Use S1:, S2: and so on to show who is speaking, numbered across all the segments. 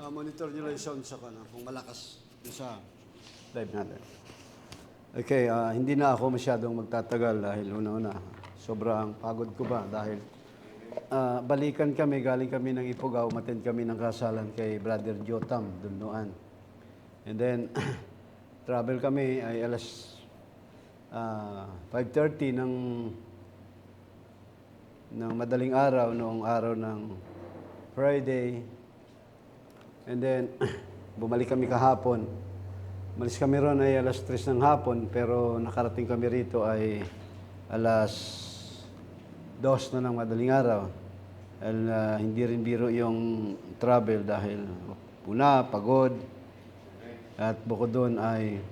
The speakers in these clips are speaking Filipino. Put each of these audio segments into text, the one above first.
S1: Monitor nyo lang yung sound sa kung malakas yung sa live natin. Okay, hindi na ako masyadong magtatagal dahil una-una, sobrang pagod ko ba dahil balikan kami, galing kami ng Ifugao, umattend kami ng kasalan kay Brother Jotam, Dunduan. And then, travel kami ay alas 5:30 ng madaling araw, noong araw ng Friday. And then, bumalik kami kahapon. Malis kami ron ay alas 3 ng hapon, pero nakarating kami rito ay alas 2 na ng madaling araw. Hindi rin biro yung travel dahil una, pagod, at bukod doon ay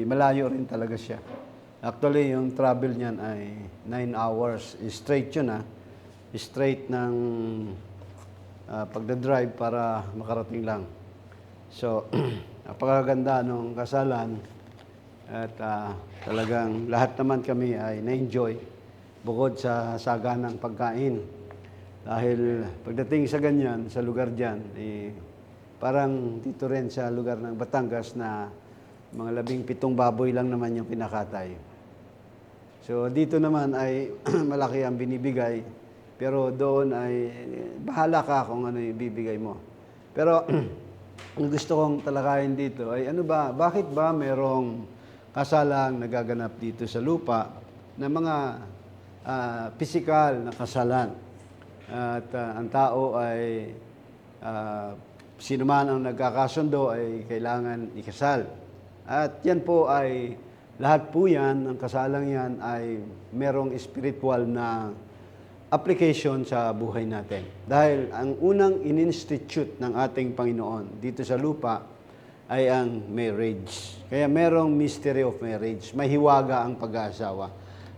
S1: malayo rin talaga siya. Actually, yung travel niyan ay 9 hours. Straight yun straight ng pagdadrive para makarating lang. So, napakaganda nung kasalan at talagang lahat naman kami ay na-enjoy bukod sa saganang pagkain. Dahil pagdating sa ganyan, sa lugar dyan, parang dito rin sa lugar ng Batangas na mga 17 baboy lang naman yung pinakatay. So dito naman ay malaki ang binibigay, pero doon ay bahala ka kung ano yung bibigay mo. Pero ang gusto kong talakayin dito ay bakit ba merong kasalang nagaganap dito sa lupa na mga pisikal na kasalan? At ang tao ay sino man ang nagkakasundo ay kailangan ikasal. At yan po ay, lahat po yan, ang kasalang yan ay merong spiritual na application sa buhay natin. Dahil ang unang in-institute ng ating Panginoon dito sa lupa ay ang marriage. Kaya merong mystery of marriage. May hiwaga ang pag-aasawa.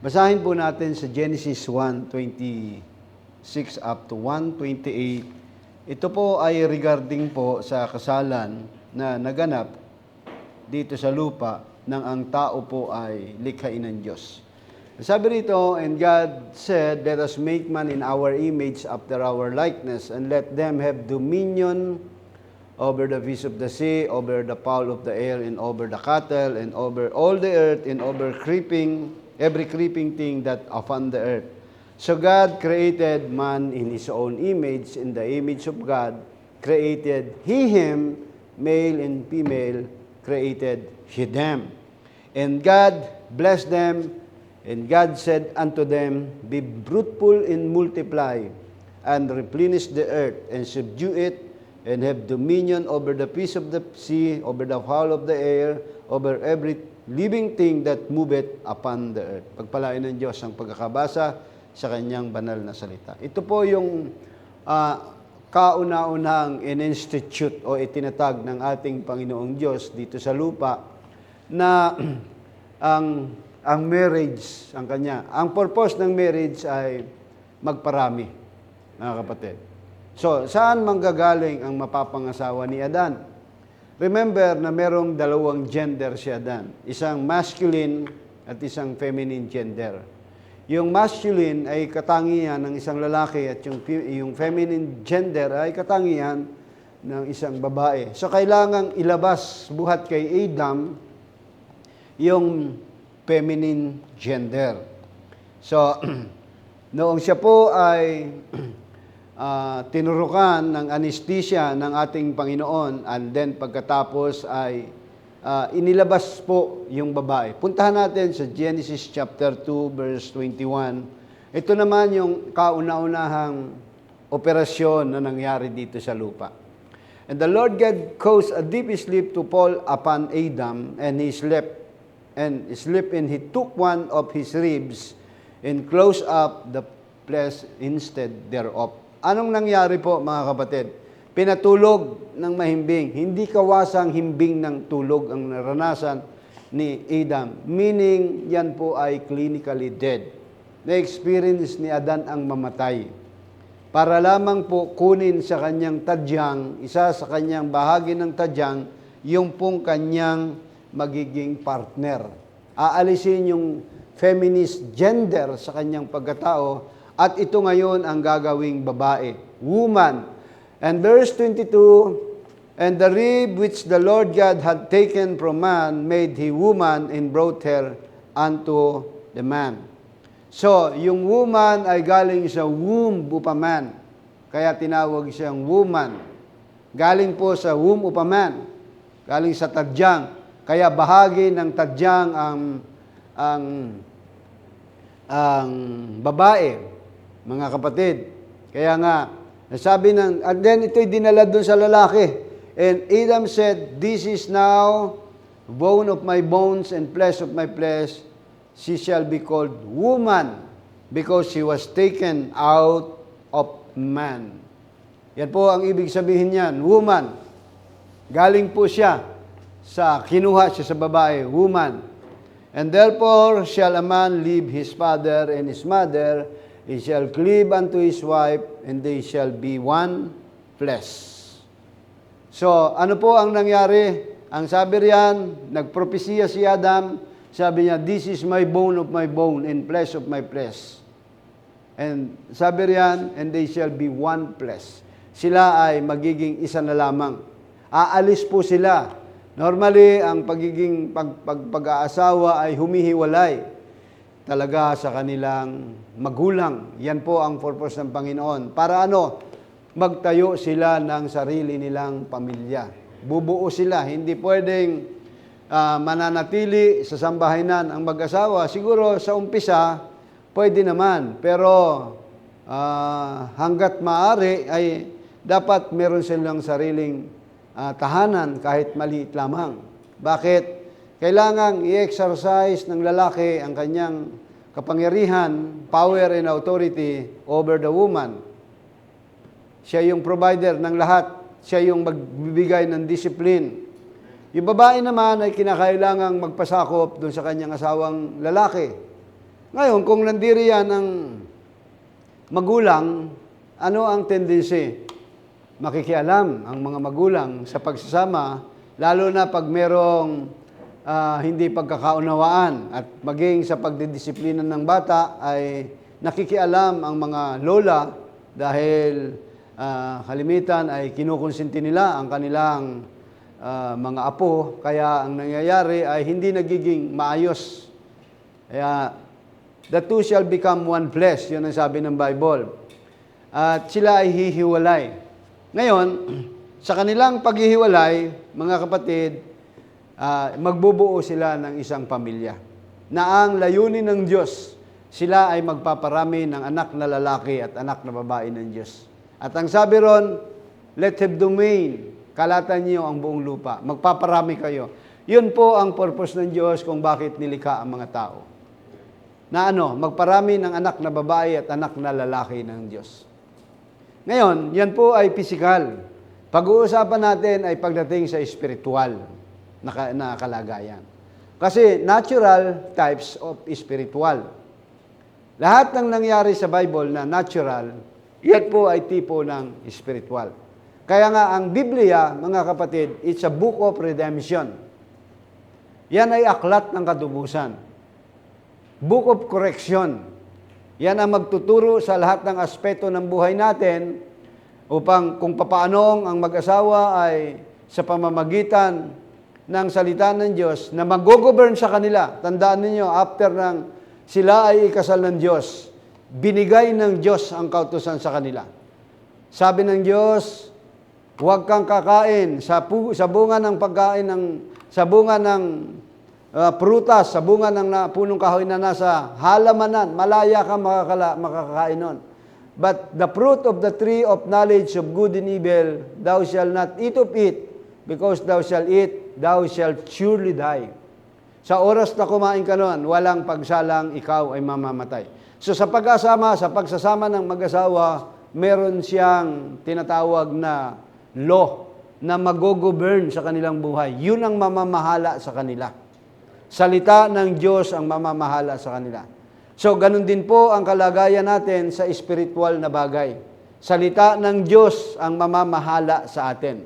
S1: Basahin po natin sa Genesis 1:26 up to 1:28. Ito po ay regarding po sa kasalan na naganap dito sa lupa nang ang tao po ay likhain ng Diyos. Sabi rito, and God said, let us make man in our image after our likeness, and let them have dominion over the fish of the sea, over the fowl of the air, and over the cattle, and over all the earth, and over every creeping thing that upon the earth. So God created man in His own image, in the image of God created He him, male and female created He them. And God blessed them, and God said unto them, be fruitful and multiply, and replenish the earth, and subdue it, and have dominion over the fish of the sea, over the fowl of the air, over every living thing that moveth upon the earth. Pagpalain ng Diyos ang pagkakabasa sa Kanyang banal na salita. Ito po yung kauna-unahang in-institute o itinatag ng ating Panginoong Diyos dito sa lupa na ang marriage, ang purpose ng marriage ay magparami, mga kapatid. So, saan manggagaling ang mapapangasawa ni Adan? Remember na merong dalawang gender si Adan, isang masculine at isang feminine gender. Yung masculine ay katangian ng isang lalaki at yung feminine gender ay katangian ng isang babae. So, kailangang ilabas buhat kay Adam yung feminine gender. So, noong siya po ay tinurukan ng anesthesia ng ating Panginoon, and then pagkatapos ay inilabas po yung babae. Puntahan natin sa Genesis chapter 2, verse 21. Ito naman yung kauna-unahang operasyon na nangyari dito sa lupa. And the Lord God caused a deep sleep to fall upon Adam, and he slept, and he took one of his ribs, and closed up the flesh instead thereof. Anong nangyari po, mga kapatid? Pinatulog ng mahimbing. Hindi kawasang himbing ng tulog ang naranasan ni Adam. Meaning, yan po ay clinically dead. Na-experience ni Adan ang mamatay. Para lamang po kunin sa kanyang tadyang, isa sa kanyang bahagi ng tadyang, yung pong kanyang magiging partner. Aalisin yung feminist gender sa kanyang pagkatao, at ito ngayon ang gagawing babae, woman. And verse 22, and the rib which the Lord God had taken from man made he woman and brought her unto the man. So, yung woman ay galing sa womb of a man. Kaya tinawag siyang woman. Galing po sa womb of a man. Galing sa tadyang. Kaya bahagi ng tadyang ang babae, mga kapatid. Kaya nga, nasabi and then ito'y dinala dun sa lalaki. And Adam said, this is now bone of my bones and flesh of my flesh. She shall be called woman because she was taken out of man. Yan po ang ibig sabihin niyan, woman. Galing po siya kinuha siya sa babae, woman. And therefore shall a man leave his father and his mother, he shall cleave unto his wife, and they shall be one flesh. So, ano po ang nangyari? Ang sabi riyan, nagpropesiya si Adam, sabi niya, this is my bone of my bone and flesh of my flesh. And sabi riyan, and they shall be one flesh. Sila ay magiging isa na lamang. Aalis po sila. Normally, ang pagiging pag-aasawa ay humihiwalay talaga sa kanilang magulang. Yan po ang purpose ng Panginoon. Para ano? Magtayo sila ng sarili nilang pamilya. Bubuo sila. Hindi pwedeng mananatili sa sambahayan ang mag-asawa. Siguro sa umpisa, pwede naman. Pero hanggat maaari ay dapat meron silang sariling tahanan kahit maliit lamang. Bakit? Kailangang i-exercise ng lalaki ang kanyang kapangyarihan, power and authority over the woman. Siya yung provider ng lahat. Siya yung magbibigay ng discipline. Yung babae naman ay kinakailangang magpasakop doon sa kanyang asawang lalaki. Ngayon, kung nandiri yan ang magulang, ano ang tendency? Makikialam ang mga magulang sa pagsasama, lalo na pag merong hindi pagkakaunawaan at maging sa pagdidisiplina ng bata ay nakikialam ang mga lola dahil kalimitan ay kinukonsinti nila ang kanilang mga apo, kaya ang nangyayari ay hindi nagiging maayos. Kaya, the two shall become one flesh, yun ang sabi ng Bible. At sila ay hihiwalay. Ngayon, sa kanilang paghihiwalay, mga kapatid, magbubuo sila ng isang pamilya. Na ang layunin ng Diyos, sila ay magpaparami ng anak na lalaki at anak na babae ng Diyos. At ang sabi ron, let have domain, kalatan niyo ang buong lupa, magpaparami kayo. Yun po ang purpose ng Diyos kung bakit nilikha ang mga tao. Na magparami ng anak na babae at anak na lalaki ng Diyos. Ngayon, yan po ay physical. Pag-uusapan natin ay pagdating sa spiritual na kalagayan. Kasi natural types of spiritual. Lahat ng nangyari sa Bible na natural, yan po ay tipo ng spiritual. Kaya nga ang Biblia, mga kapatid, it's a book of redemption. Yan ay aklat ng katubusan. Book of correction. Yan ang magtuturo sa lahat ng aspeto ng buhay natin upang kung papaanong ang mag-asawa ay sa pamamagitan ng salita ng Diyos na mag-govern sa kanila. Tandaan ninyo, after sila ay ikasal ng Diyos, binigay ng Diyos ang kautusan sa kanila. Sabi ng Diyos, huwag kang kakain sa bunga ng pagkain sa bunga ng prutas, sa bunga ng punong kahoy na nasa halamanan, malaya ka makakakain nun. But the fruit of the tree of knowledge of good and evil, thou shalt not eat of it, because thou shalt eat, thou shalt surely die. Sa oras na kumain ka nun, walang pagsalang ikaw ay mamamatay. So sa pagsasama ng mag-asawa, meron siyang tinatawag na law na mag-govern sa kanilang buhay. Yun ang mamamahala sa kanila. Salita ng Diyos ang mamamahala sa kanila. So, ganun din po ang kalagayan natin sa spiritual na bagay. Salita ng Diyos ang mamamahala sa atin.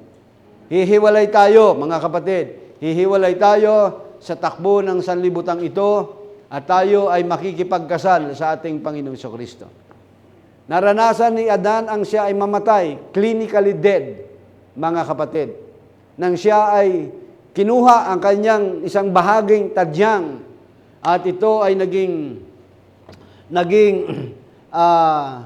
S1: Hihiwalay tayo, mga kapatid. Hihiwalay tayo sa takbo ng sanlibutan ito at tayo ay makikipagkasal sa ating Panginoong Kristo. Naranasan ni Adan ang siya ay mamatay, clinically dead, mga kapatid. Nang siya ay kinuha ang kanyang isang bahaging tadyang at ito ay naging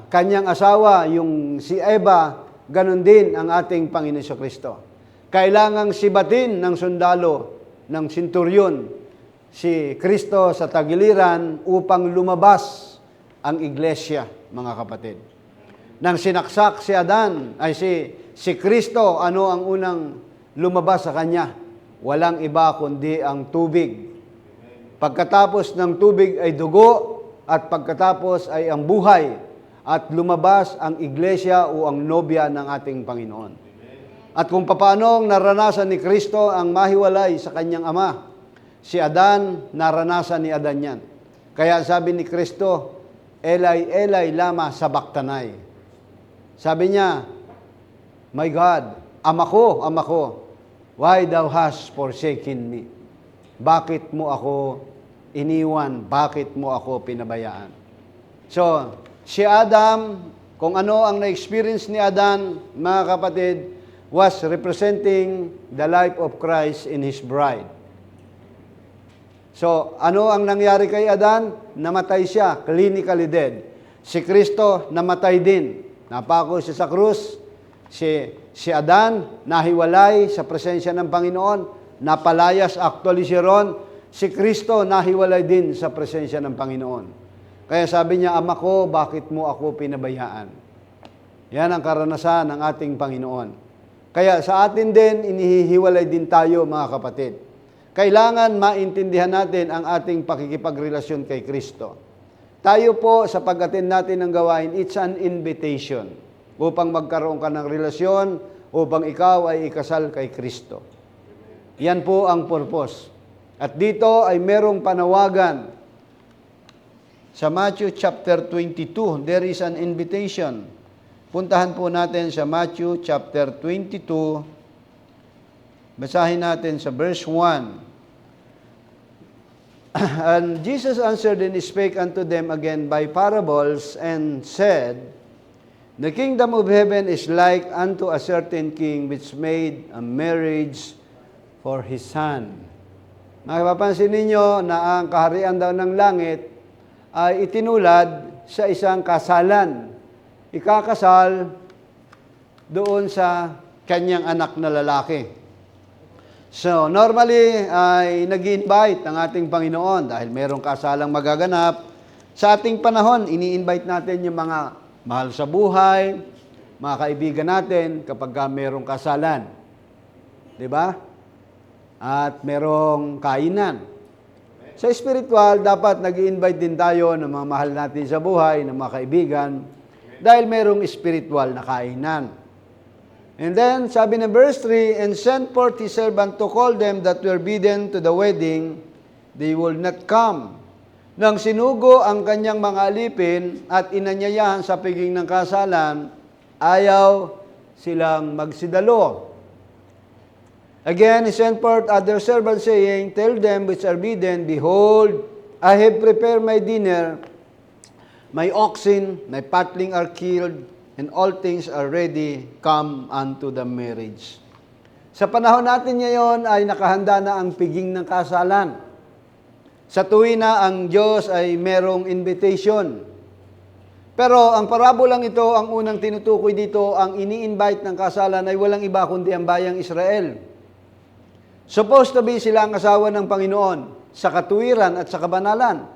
S1: kanyang asawa, yung si Eva, ganun din ang ating Panginoon Jesucristo. Kailangang sibatin ng sundalo, ng senturyon, si Kristo sa tagiliran upang lumabas ang iglesia, mga kapatid. Nang sinaksak si Adan, ay si Kristo, ano ang unang lumabas sa kanya? Walang iba kundi ang tubig. Pagkatapos ng tubig ay dugo, at pagkatapos ay ang buhay, at lumabas ang iglesia o ang nobya ng ating Panginoon. At kung paano naranasan ni Kristo ang mahiwalay sa kanyang ama, si Adan, naranasan ni Adan yan. Kaya sabi ni Kristo, Elai, Elai, lama sabachthani. Sabi niya, My God, Ama ko, why thou hast forsaken me? Bakit mo ako iniwan? Bakit mo ako pinabayaan? So, si Adam, kung ano ang na-experience ni Adan, mga kapatid, was representing the life of Christ in His bride. So, ano ang nangyari kay Adan? Namatay siya, clinically dead. Si Kristo, namatay din. Napako siya sa krus. Si Adan, nahiwalay sa presensya ng Panginoon. Napalayas, actually si Ron. Si Kristo, nahiwalay din sa presensya ng Panginoon. Kaya sabi niya, Ama ko, bakit mo ako pinabayaan? Yan ang karanasan ng ating Panginoon. Kaya sa atin din, inihihiwalay din tayo, mga kapatid. Kailangan maintindihan natin ang ating pakikipagrelasyon kay Kristo. Tayo po, sa pag-attend natin ng gawain, it's an invitation upang magkaroon ka ng relasyon, upang ikaw ay ikasal kay Kristo. Yan po ang purpose. At dito ay merong panawagan. Sa Matthew chapter 22, there is an invitation. Puntahan po natin sa Matthew chapter 22. Basahin natin sa verse 1. And Jesus answered and spake unto them again by parables, and said, The kingdom of heaven is like unto a certain king which made a marriage for his son. Mapapansin ninyo na ang kaharian daw ng langit ay itinulad sa isang kasalan. Ikakasal doon sa kanyang anak na lalaki. So, normally ay nag-invite ang ating Panginoon dahil merong kasalang magaganap. Sa ating panahon, ini-invite natin yung mga mahal sa buhay, mga kaibigan natin kapag merong kasalan. 'Di ba? At merong kainan. Sa spiritual, dapat nag-invite din tayo ng mga mahal natin sa buhay, ng mga kaibigan, dahil merong spiritual na kainan. And then, sabi ng verse 3, And sent forth his servant to call them that were bidden to the wedding, they will not come. Nang sinugo ang kanyang mga alipin at inanyayahan sa piging ng kasalan, ayaw silang magsidalo. Again, he sent forth other servants, saying, Tell them which are bidden, Behold, I have prepared my dinner, my oxen, my fatling are killed, and all things are ready, come unto the marriage. Sa panahon natin ngayon ay nakahanda na ang piging ng kasalan. Sa tuwi na ang Diyos ay merong invitation. Pero ang parabolang ito, ang unang tinutukoy dito, ang ini-invite ng kasalan ay walang iba kundi ang bayang Israel. Supposed to be sila ang asawa ng Panginoon sa katuwiran at sa kabanalan.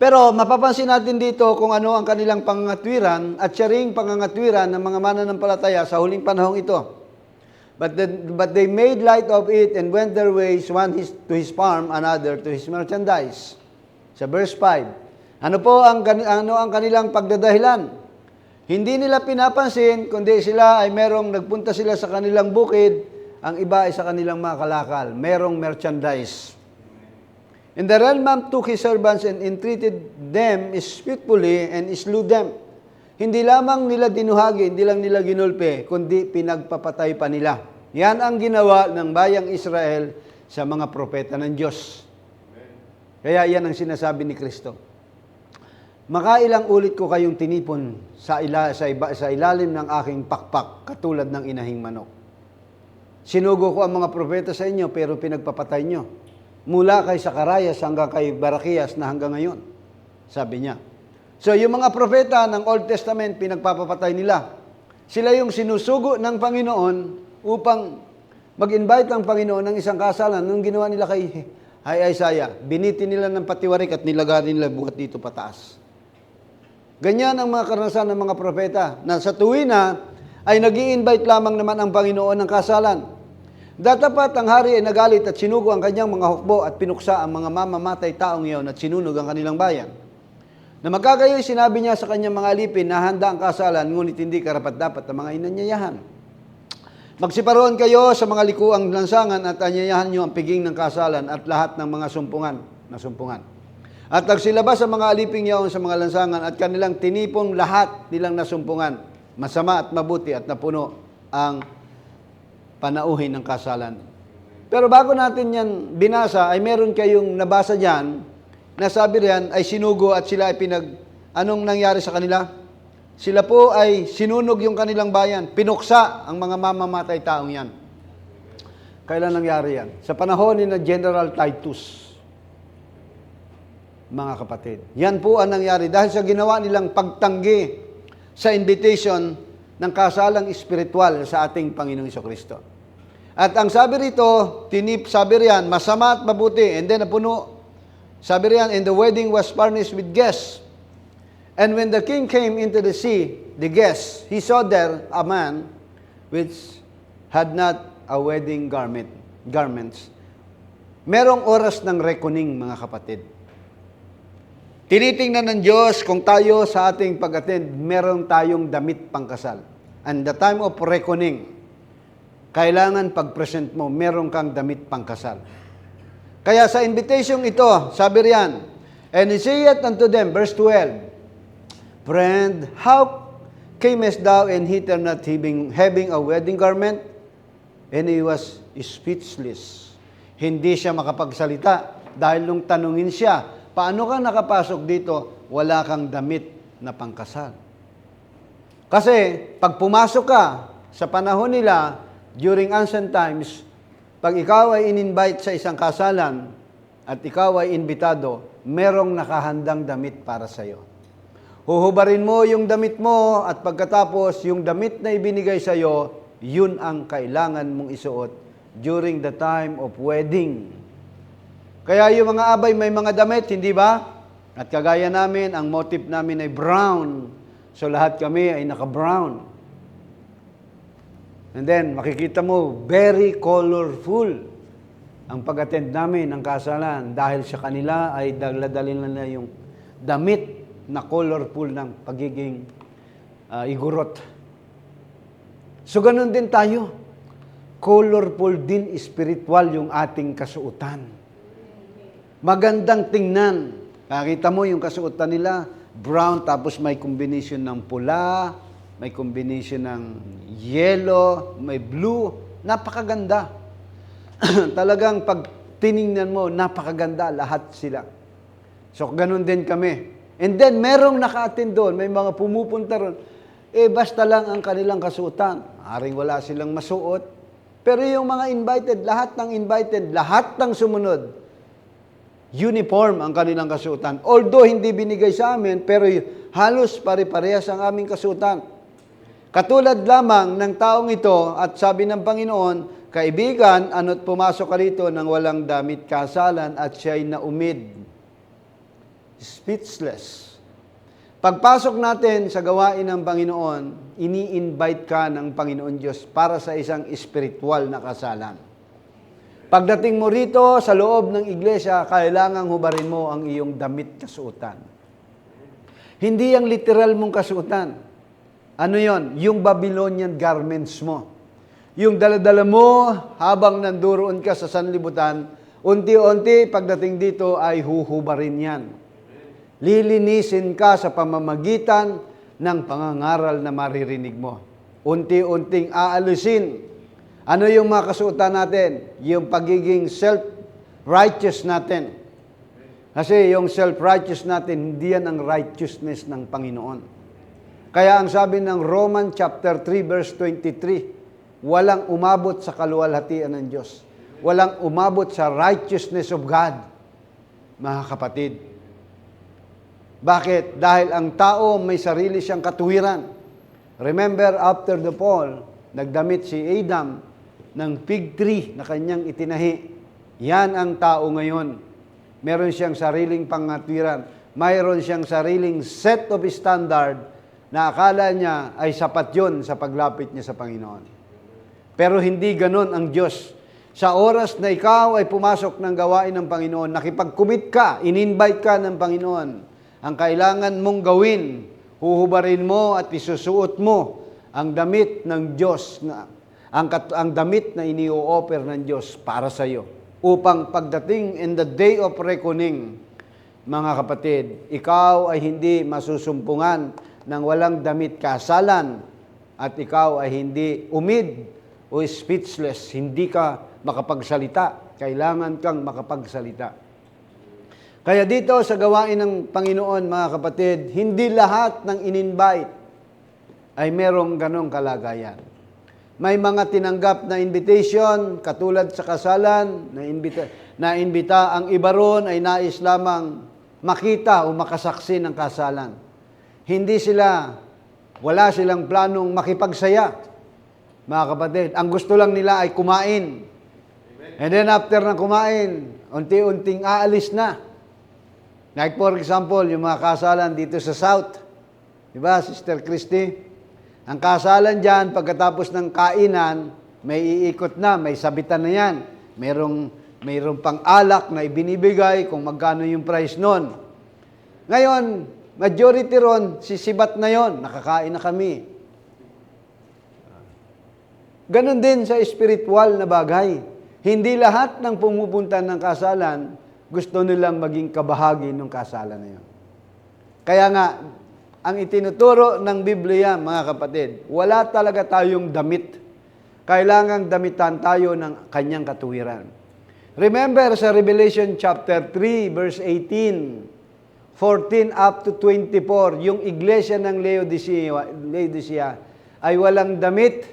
S1: Pero mapapansin natin dito kung ano ang kanilang pangangatwiran at siya ring pangangatwiran ng mga mananampalataya sa huling panahong ito. But they made light of it and went their ways, one to his farm, another to his merchandise. Sa verse 5. Ano ang kanilang pagdadahilan? Hindi nila pinapansin, kundi sila ay nagpunta sila sa kanilang bukid, ang iba ay sa kanilang mga kalakal. Merong merchandise. And the realm took his servants and entreated them spitefully and slew them. Hindi lamang nila dinuhagi, hindi lang nila ginulpe, kundi pinagpapatay pa nila. Yan ang ginawa ng bayang Israel sa mga propeta ng Diyos. Kaya yan ang sinasabi ni Kristo. Makailang ulit ko kayong tinipon sa ilalim ng aking pakpak, katulad ng inahing manok. Sinugo ko ang mga propeta sa inyo, pero pinagpapatay nyo. Mula kay Zacarias hanggang kay Barakias na hanggang ngayon, sabi niya. So, yung mga propeta ng Old Testament, pinagpapatay nila. Sila yung sinusugo ng Panginoon upang mag-invite ng Panginoon ng isang kasalan. Nung ginawa nila kay Isaiah, biniti nila ng patiwarik at nilagay nila buhat dito pataas. Ganyan ang mga karanasan ng mga propeta, na sa tuwina ay nag-i-invite lamang naman ang Panginoon ng kasalan. Datapat ang hari ay nagalit at sinugo ang kanyang mga hukbo at pinuksa ang mga mamamatay taong iyon at sinunog ang kanilang bayan. Na magkagayoy sinabi niya sa kanyang mga alipin na handa ang kasalan, ngunit hindi karapat-dapat ang mga inanyayahan. Magsiparoon kayo sa mga likuang lansangan at anyayahan niyo ang piging ng kasalan at lahat ng mga sumpungan. At nagsilabas sa mga aliping yaon sa mga lansangan at kanilang tinipong lahat nilang nasumpungan. Masama at mabuti at napuno ang panauhin ng kasalan. Pero bago natin yan binasa, ay meron kayong nabasa dyan, na sabi riyan ay sinugo at sila ay anong nangyari sa kanila? Sila po ay sinunog yung kanilang bayan, pinuksa ang mga mamamatay taong yan. Kailan nangyari yan? Sa panahon ni na General Titus, mga kapatid. Yan po ang nangyari dahil sa ginawa nilang pagtanggi sa invitation ng kasalang espiritual sa ating Panginoong Jesucristo. At ang sabi rito, sabi riyan, masama at mabuti, and then napuno. Sabi riyan, and the wedding was furnished with guests. And when the king came into the sea, the guests, he saw there a man which had not a wedding garments. Merong oras ng reckoning, mga kapatid. Tinitingnan ng Diyos kung tayo sa ating pag-attend, meron tayong damit pangkasal. And the time of reckoning, kailangan pag-present mo, meron kang damit pangkasal. Kaya sa invitation ito, sabi riyan, and he saith unto them, verse 12, Friend, how camest thou and hither not having a wedding garment? And he was speechless. Hindi siya makapagsalita dahil nung tanungin siya, paano ka nakapasok dito? Wala kang damit na pangkasal. Kasi, pag pumasok ka sa panahon nila, during ancient times, pag ikaw ay in-invite sa isang kasalan at ikaw ay imbitado, merong nakahandang damit para sa iyo. Huhubarin mo yung damit mo at pagkatapos, yung damit na ibinigay sa iyo, yun ang kailangan mong isuot during the time of wedding. Kaya yung mga abay may mga damit, hindi ba? At kagaya namin, ang motif namin ay brown. So lahat kami ay naka-brown. And then, makikita mo, very colorful ang pag-attend namin ng kasalan dahil sa kanila ay dala-dalin na yung damit na colorful ng pagiging igurot. So ganun din tayo. Colorful din spiritual yung ating kasuotan. Magandang tingnan. Nakita mo yung kasuotan nila, brown, tapos may combination ng pula, may combination ng yellow, may blue. Napakaganda. Talagang pag tiningnan mo, napakaganda lahat sila. So, ganun din kami. And then, merong naka-attend doon, may mga pumupunta ron. Basta lang ang kanilang kasuotan. Haring wala silang masuot. Pero yung mga invited, lahat ng sumunod, uniform ang kanilang kasuotan. Although hindi binigay sa amin, pero halos pare-parehas ang aming kasuotan. Katulad lamang ng taong ito at sabi ng Panginoon, kaibigan, ano't pumasok ka rito nang walang damit kasalan at siya'y naumid. Speechless. Pagpasok natin sa gawain ng Panginoon, ini-invite ka ng Panginoon Diyos para sa isang espiritual na kasalan. Pagdating mo rito sa loob ng iglesia, kailangang hubarin mo ang iyong damit kasuotan. Hindi ang literal mong kasuotan. Ano yon? Yung Babylonian garments mo. Yung daladala mo habang nanduroon ka sa sanlibutan, unti-unti pagdating dito ay huhubarin yan. Lilinisin ka sa pamamagitan ng pangangaral na maririnig mo. Unti-unting aalisin. Ano yung mga kasuotan natin? Yung pagiging self-righteous natin. Kasi yung self-righteous natin, hindi yan ang righteousness ng Panginoon. Kaya ang sabi ng Roman chapter 3 verse 23, walang umabot sa kaluwalhatian ng Diyos. Walang umabot sa righteousness of God, mga kapatid. Bakit? Dahil ang tao may sarili siyang katuwiran. Remember, after the fall, nagdamit si Adam ng fig tree na kanyang itinahi. Yan ang tao ngayon. Meron siyang sariling pangatuwiran. Mayroon siyang sariling set of standard na akala niya ay sapat yun sa paglapit niya sa Panginoon. Pero hindi ganon ang Diyos. Sa oras na ikaw ay pumasok ng gawain ng Panginoon, nakipag-commit ka, in-invite ka ng Panginoon, ang kailangan mong gawin, huhubarin mo at isusuot mo ang damit ng Diyos, ang damit na ini-offer ng Diyos para sa iyo. Upang pagdating in the day of reckoning, mga kapatid, ikaw ay hindi masusumpungan ng walang damit kasalan at ikaw ay hindi umid o speechless, hindi ka makapagsalita. Kailangan kang makapagsalita. Kaya dito sa gawain ng Panginoon, mga kapatid, hindi lahat ng in-invite ay merong ganong kalagayan. May mga tinanggap na invitation, katulad sa kasalan, na imbita ang iba ron ay nais lamang makita o makasaksi ng kasalan. Wala silang planong makipagsaya, mga kapatid. Ang gusto lang nila ay kumain. And then after na kumain, unti-unting aalis na. Like for example, yung mga kasalan dito sa South. Diba, Sister Christy? Ang kasalan dyan, pagkatapos ng kainan, may iikot na, may sabitan na yan. Mayroong pang alak na ibinibigay kung magkano yung price nun. Ngayon, majority ron, sisibat na yon, nakakain na kami. Ganon din sa spiritual na bagay. Hindi lahat ng pumupunta ng kasalan, gusto nilang maging kabahagi ng kasalan na yun. Kaya nga, ang itinuturo ng Biblia, mga kapatid, wala talaga tayong damit. Kailangang damitan tayo ng kanyang katuwiran. Remember sa Revelation chapter 3, verse 18, 14 up to 24, yung iglesia ng Laodicea ay walang damit,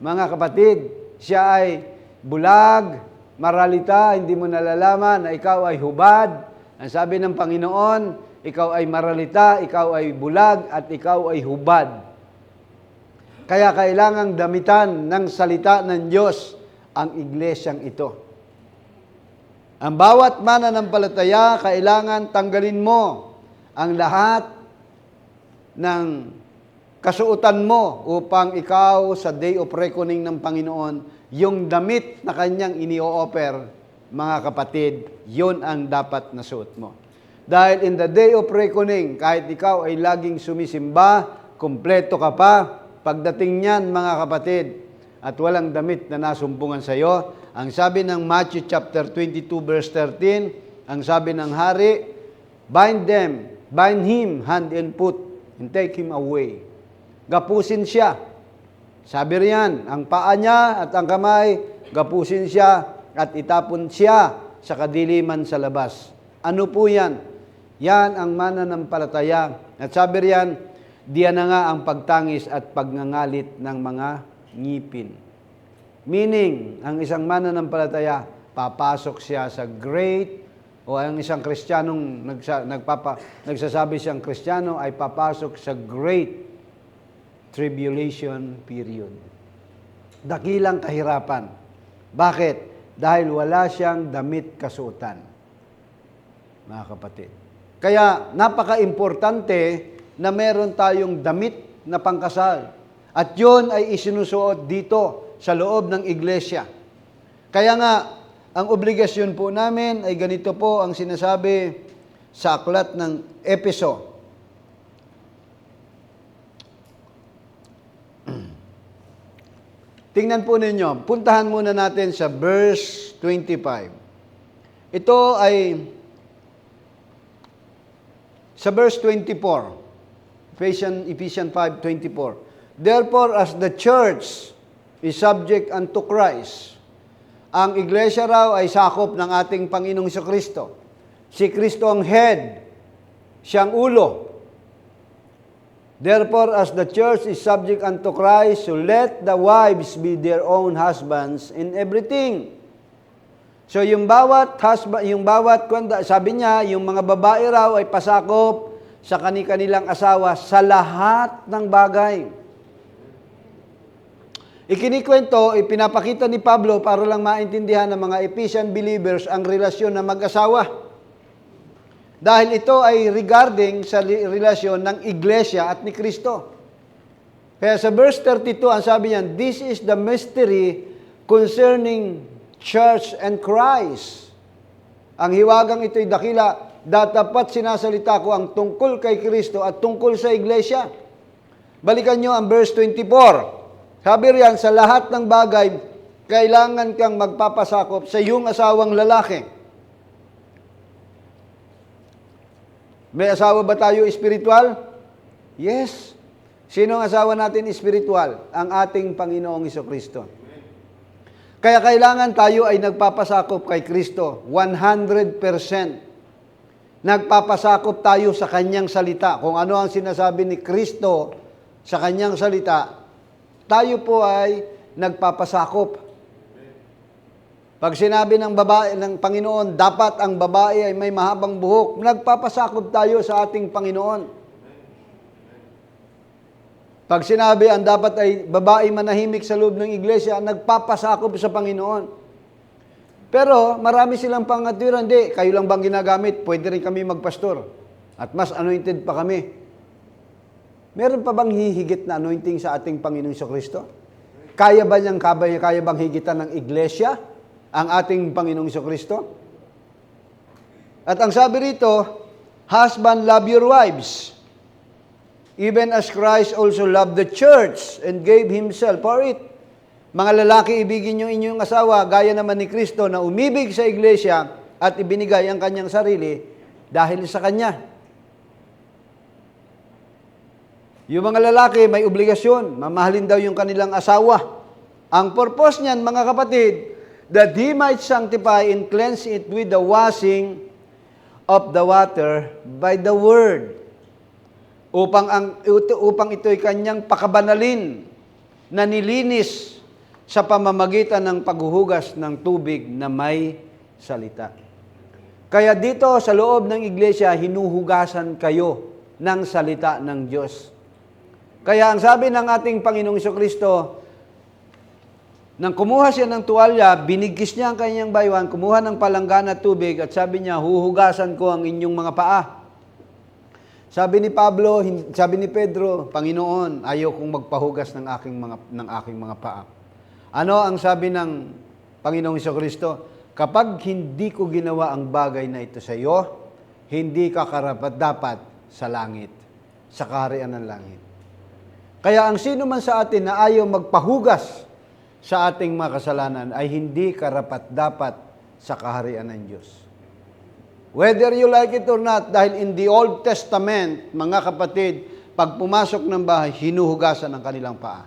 S1: mga kapatid. Siya ay bulag, maralita, hindi mo nalalaman na ikaw ay hubad. Ang sabi ng Panginoon, ikaw ay maralita, ikaw ay bulag, at ikaw ay hubad. Kaya kailangang damitan ng salita ng Diyos ang iglesyang ito. Ang bawat mananampalataya, kailangan tanggalin mo ang lahat ng kasuotan mo upang ikaw sa day of reckoning ng Panginoon, yung damit na kanyang ini-offer, mga kapatid, yun ang dapat na suot mo. Dahil in the day of reckoning, kahit ikaw ay laging sumisimba, kumpleto ka pa, pagdating niyan, mga kapatid, at walang damit na nasumpungan sa iyo, ang sabi ng Matthew chapter 22 verse 13, ang sabi ng hari, bind him hand and foot, and take him away. Gapusin siya. Sabi riyan, ang paa niya at ang kamay, gapusin siya at itapon siya sa kadiliman sa labas. Ano po yan? Yan ang mananampalataya. At sabi riyan, diyan na nga ang pagtangis at pagngangalit ng mga ngipin. Meaning, ang isang mananampalataya, papasok siya sa great, o ang isang Kristiyanong nagsasabi siyang Kristiyano ay papasok sa great tribulation period. Dakilang kahirapan. Bakit? Dahil wala siyang damit kasuotan, mga kapatid. Kaya napaka-importante na meron tayong damit na pangkasal. At yun ay isinusuot dito sa loob ng iglesia. Kaya nga, ang obligasyon po namin ay ganito po ang sinasabi sa aklat ng Efeso. Tingnan po ninyo, puntahan muna natin sa verse 25. Ito ay sa verse 24, Ephesians 5:24. Therefore, as the church is subject unto Christ, ang iglesia raw ay sakop ng ating Panginoong Jesucristo. Si Kristo ang head, siyang ulo. Therefore, as the church is subject unto Christ, so let the wives be their own husbands in everything. So yung bawat sabi niya, yung mga babae raw ay pasakop sa kanilang asawa sa lahat ng bagay. Ikinikwento, ipinapakita ni Pablo para lang maintindihan ng mga Ephesian believers ang relasyon ng mag-asawa. Dahil ito ay regarding sa relasyon ng iglesia at ni Kristo. Kaya sa verse 32, ang sabi niya, this is the mystery concerning church and Christ. Ang hiwagang ito'y dakila, datapat sinasalita ko ang tungkol kay Kristo at tungkol sa iglesia. Balikan nyo ang verse 24. Sabi riyan, sa lahat ng bagay, kailangan kang magpapasakop sa iyong asawang lalaki. May asawa ba tayo espiritual? Yes. Sino ang asawa natin espiritual? Ang ating Panginoong Jesucristo. Kaya kailangan tayo ay nagpapasakop kay Kristo 100%. Nagpapasakop tayo sa Kanyang salita. Kung ano ang sinasabi ni Kristo sa Kanyang salita, tayo po ay nagpapasakop. Pag sinabi ng babae ng Panginoon, dapat ang babae ay may mahabang buhok, nagpapasakop tayo sa ating Panginoon. Pag sinabi ang dapat ay babae manahimik sa loob ng iglesia, nagpapasakop sa Panginoon. Pero marami silang pangatwiran, hindi, kayo lang bang ginagamit? Pwede rin kami magpastor. At mas anointed pa kami. Meron pa bang hihigit na anointing sa ating Panginoong Jesucristo? Kaya bang higitan ng iglesia ang ating Panginoong Jesucristo? At ang sabi rito, husband, love your wives, even as Christ also loved the church and gave Himself for it. Mga lalaki, ibigin niyo inyong asawa, gaya naman ni Kristo na umibig sa iglesia at ibinigay ang kanyang sarili dahil sa Kanya. Yung mga lalaki, may obligasyon, mamahalin daw yung kanilang asawa. Ang purpose niyan, mga kapatid, that He might sanctify and cleanse it with the washing of the water by the word. Upang ito'y kanyang pakabanalin na nilinis sa pamamagitan ng paghuhugas ng tubig na may salita. Kaya dito sa loob ng iglesia, hinuhugasan kayo ng salita ng Diyos. Kaya ang sabi ng ating Panginoong Jesucristo, nang kumuha siya ng tuwalya, binigkis niya ang kanyang baywan, kumuha ng palanggana at tubig, at sabi niya, huhugasan ko ang inyong mga paa. Sabi ni Pablo, sabi ni Pedro, Panginoon, ayaw kong magpahugas ng aking mga paa. Ano ang sabi ng Panginoong Jesucristo? Kapag hindi ko ginawa ang bagay na ito sa iyo, hindi ka karapat-dapat sa langit, sa kaharian ng langit. Kaya ang sino man sa atin na ayaw magpahugas sa ating mga kasalanan ay hindi karapat-dapat sa kaharian ng Diyos. Whether you like it or not, dahil in the Old Testament, mga kapatid, pag pumasok ng bahay, hinuhugasan ang kanilang paa.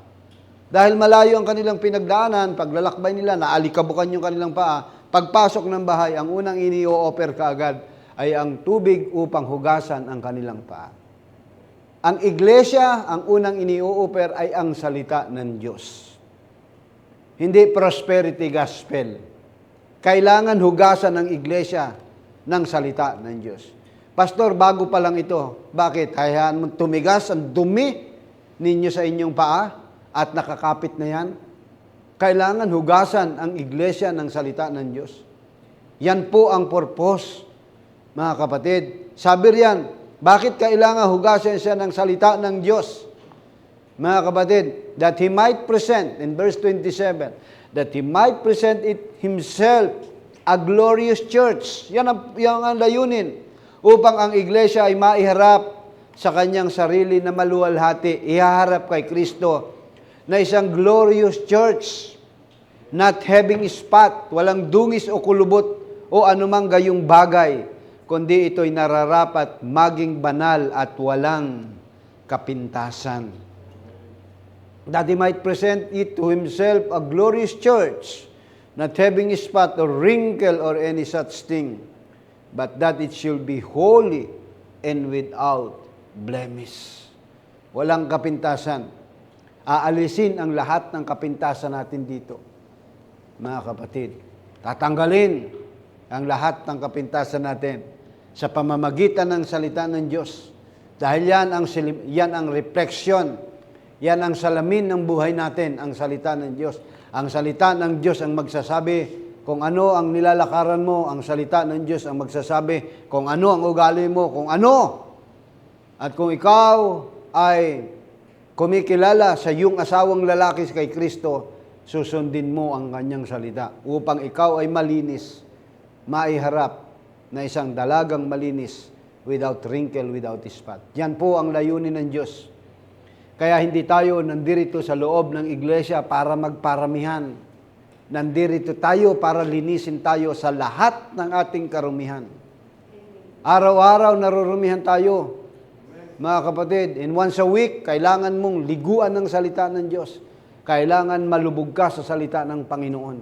S1: Dahil malayo ang kanilang pinagdaanan, paglalakbay nila, naalikabukan yung kanilang paa, pagpasok ng bahay, ang unang ini-o-offer kaagad ay ang tubig upang hugasan ang kanilang paa. Ang iglesia, ang unang ini-o-offer ay ang salita ng Diyos. Hindi prosperity gospel. Kailangan hugasan ng iglesia ng salita ng Diyos. Pastor, bago pa lang ito. Bakit? Hayaan mo tumigas ang dumi ninyo sa inyong paa at nakakapit na yan. Kailangan hugasan ang iglesia ng salita ng Diyos. Yan po ang purpose, mga kapatid. Sabi riyan, bakit kailangan hugasan siya ng salita ng Diyos? Mga kapatid, that He might present, in verse 27, that He might present it Himself, a glorious church. Yan ang layunin. Upang ang iglesia ay maiharap sa kanyang sarili na maluwalhati. Ihaharap kay Kristo na isang glorious church, not having spot, walang dungis o kulubot o anumang gayong bagay, kundi ito'y nararapat maging banal at walang kapintasan. That He might present it to Himself a glorious church, not having spot or wrinkle or any such thing, but that it should be holy and without blemish. Walang kapintasan. Aalisin ang lahat ng kapintasan natin dito, mga kapatid. Tatanggalin ang lahat ng kapintasan natin sa pamamagitan ng salita ng Diyos. Dahil yan ang refleksyon, yan ang salamin ng buhay natin, ang salita ng Diyos. Ang salita ng Diyos ang magsasabi kung ano ang nilalakaran mo, ang salita ng Diyos ang magsasabi kung ano ang ugali mo, kung ano. At kung ikaw ay kumikilala sa iyong asawang lalaki kay Kristo, susundin mo ang kanyang salita upang ikaw ay malinis, maiharap na isang dalagang malinis, without wrinkle, without spot. Yan po ang layunin ng Diyos. Kaya hindi tayo nandirito sa loob ng iglesia para magparamihan. Nandirito tayo para linisin tayo sa lahat ng ating karumihan. Araw-araw narurumihan tayo. Mga kapatid, in once a week, kailangan mong liguan ng salita ng Diyos. Kailangan malubog ka sa salita ng Panginoon.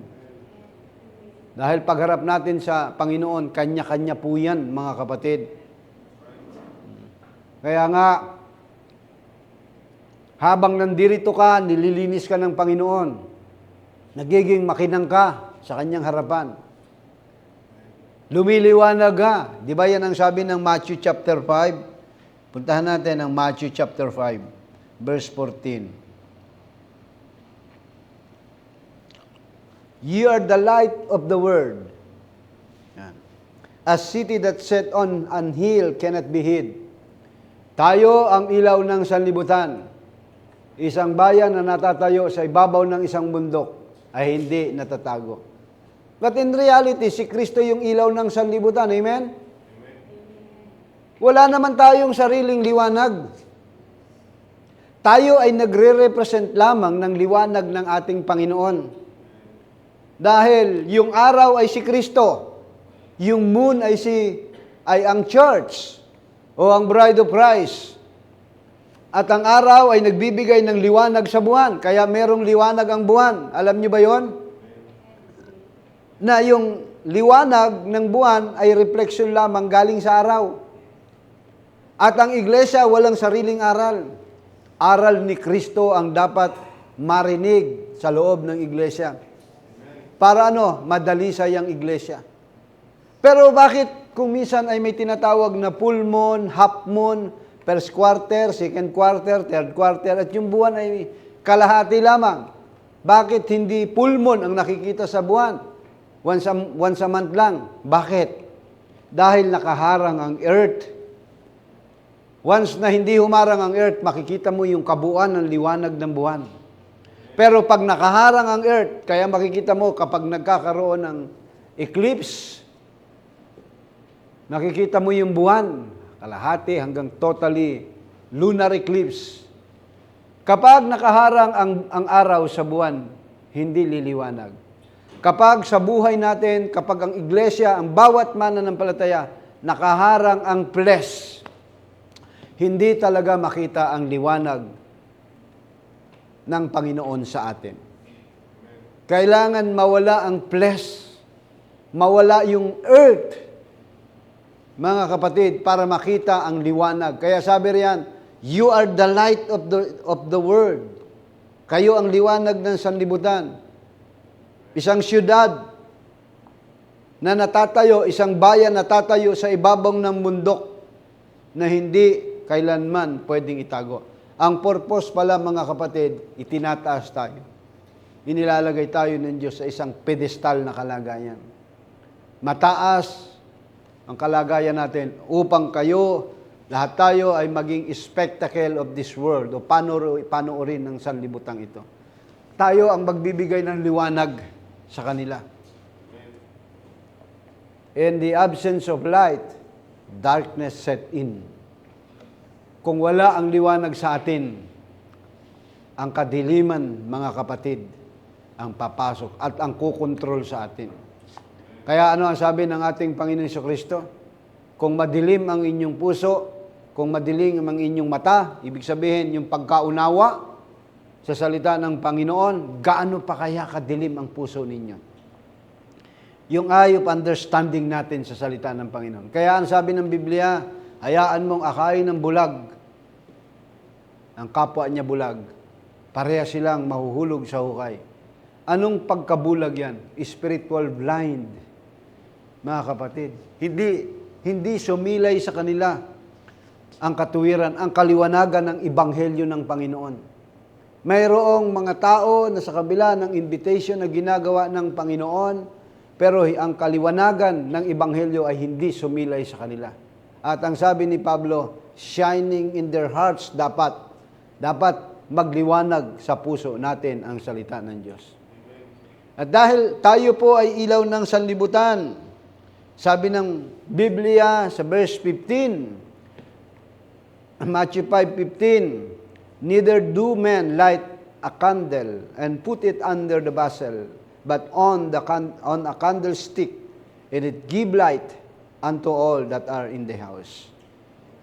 S1: Dahil pagharap natin sa Panginoon, kanya-kanya po yan, mga kapatid. Kaya nga, habang nandirito ka, nililinis ka ng Panginoon. Nagiging makinang ka sa kanyang harapan. Lumiliwanag ka. Di ba yan ang sabi ng Matthew chapter 5? Puntahan natin ang Matthew chapter 5, verse 14. Ye are the light of the world. A city that set on an hill cannot be hid. Tayo ang ilaw ng sanlibutan. Isang bayan na natatayo sa ibabaw ng isang bundok ay hindi natatago. But in reality, si Kristo yung ilaw ng sanlibutan. Amen? Wala naman tayong sariling liwanag. Tayo ay nagre-represent lamang ng liwanag ng ating Panginoon. Dahil yung araw ay si Kristo, yung moon ay ang church o ang bride of Christ. At ang araw ay nagbibigay ng liwanag sa buwan, kaya merong liwanag ang buwan. Alam niyo ba yon? Na yung liwanag ng buwan ay reflection lamang galing sa araw. At ang iglesia walang sariling aral. Aral ni Kristo ang dapat marinig sa loob ng iglesia. Para madalisay ang iglesia. Pero bakit kung minsan ay may tinatawag na full moon, half moon, first quarter, second quarter, third quarter, at yung buwan ay kalahati lamang? Bakit hindi full moon ang nakikita sa buwan? Once a month lang. Bakit? Dahil nakaharang ang earth. Once na hindi humarang ang earth, makikita mo yung kabuuan ng liwanag ng buwan. Pero pag nakaharang ang earth, kaya makikita mo kapag nagkakaroon ng eclipse, nakikita mo yung buwan, kalahati hanggang totally lunar eclipse. Kapag nakaharang ang araw sa buwan, hindi liliwanag. Kapag sa buhay natin, kapag ang iglesia, ang bawat mananampalataya, nakaharang ang flesh, hindi talaga makita ang liwanag ng Panginoon sa atin. Kailangan mawala ang flesh, mawala yung earth, mga kapatid, para makita ang liwanag. Kaya sabi riyan, you are the light of the world. Kayo ang liwanag ng sanlibutan. Isang syudad na natatayo, isang bayan na natatayo sa ibabaw ng bundok na hindi kailanman pwedeng itago. Ang purpose pala, mga kapatid, itinataas tayo. Inilalagay tayo ng Diyos sa isang pedestal na kalagayan. Mataas ang kalagayan natin upang kayo, lahat tayo ay maging spectacle of this world o panoorin ng sanlibutang ito. Tayo ang magbibigay ng liwanag sa kanila. In the absence of light, darkness set in. Kung wala ang liwanag sa atin, ang kadiliman, mga kapatid, ang papasok at ang kukontrol sa atin. Kaya ano ang sabi ng ating Panginoon Jesucristo? Kung madilim ang inyong puso, kung madilim ang inyong mata, ibig sabihin yung pagkaunawa sa salita ng Panginoon, gaano pa kaya kadilim ang puso ninyo? yung eye of understanding natin sa salita ng Panginoon. Kaya ang sabi ng Biblia, hayaan mong akayin ng bulag, ang kapwa niya bulag, pareha silang mahuhulog sa hukay. Anong pagkabulag yan? Spiritual blind, mga kapatid. Hindi sumilay sa kanila ang katuwiran, ang kaliwanagan ng Ebanghelyo ng Panginoon. Mayroong mga tao na sa kabila ng invitation na ginagawa ng Panginoon, pero ang kaliwanagan ng Ebanghelyo ay hindi sumilay sa kanila. At ang sabi ni Pablo, shining in their hearts dapat magliwanag sa puso natin ang salita ng Diyos. At dahil tayo po ay ilaw ng sanlibutan, sabi ng Biblia sa verse 15, Matthew 5:15, neither do men light a candle and put it under the basel, but on a candlestick, and it give light unto all that are in the house.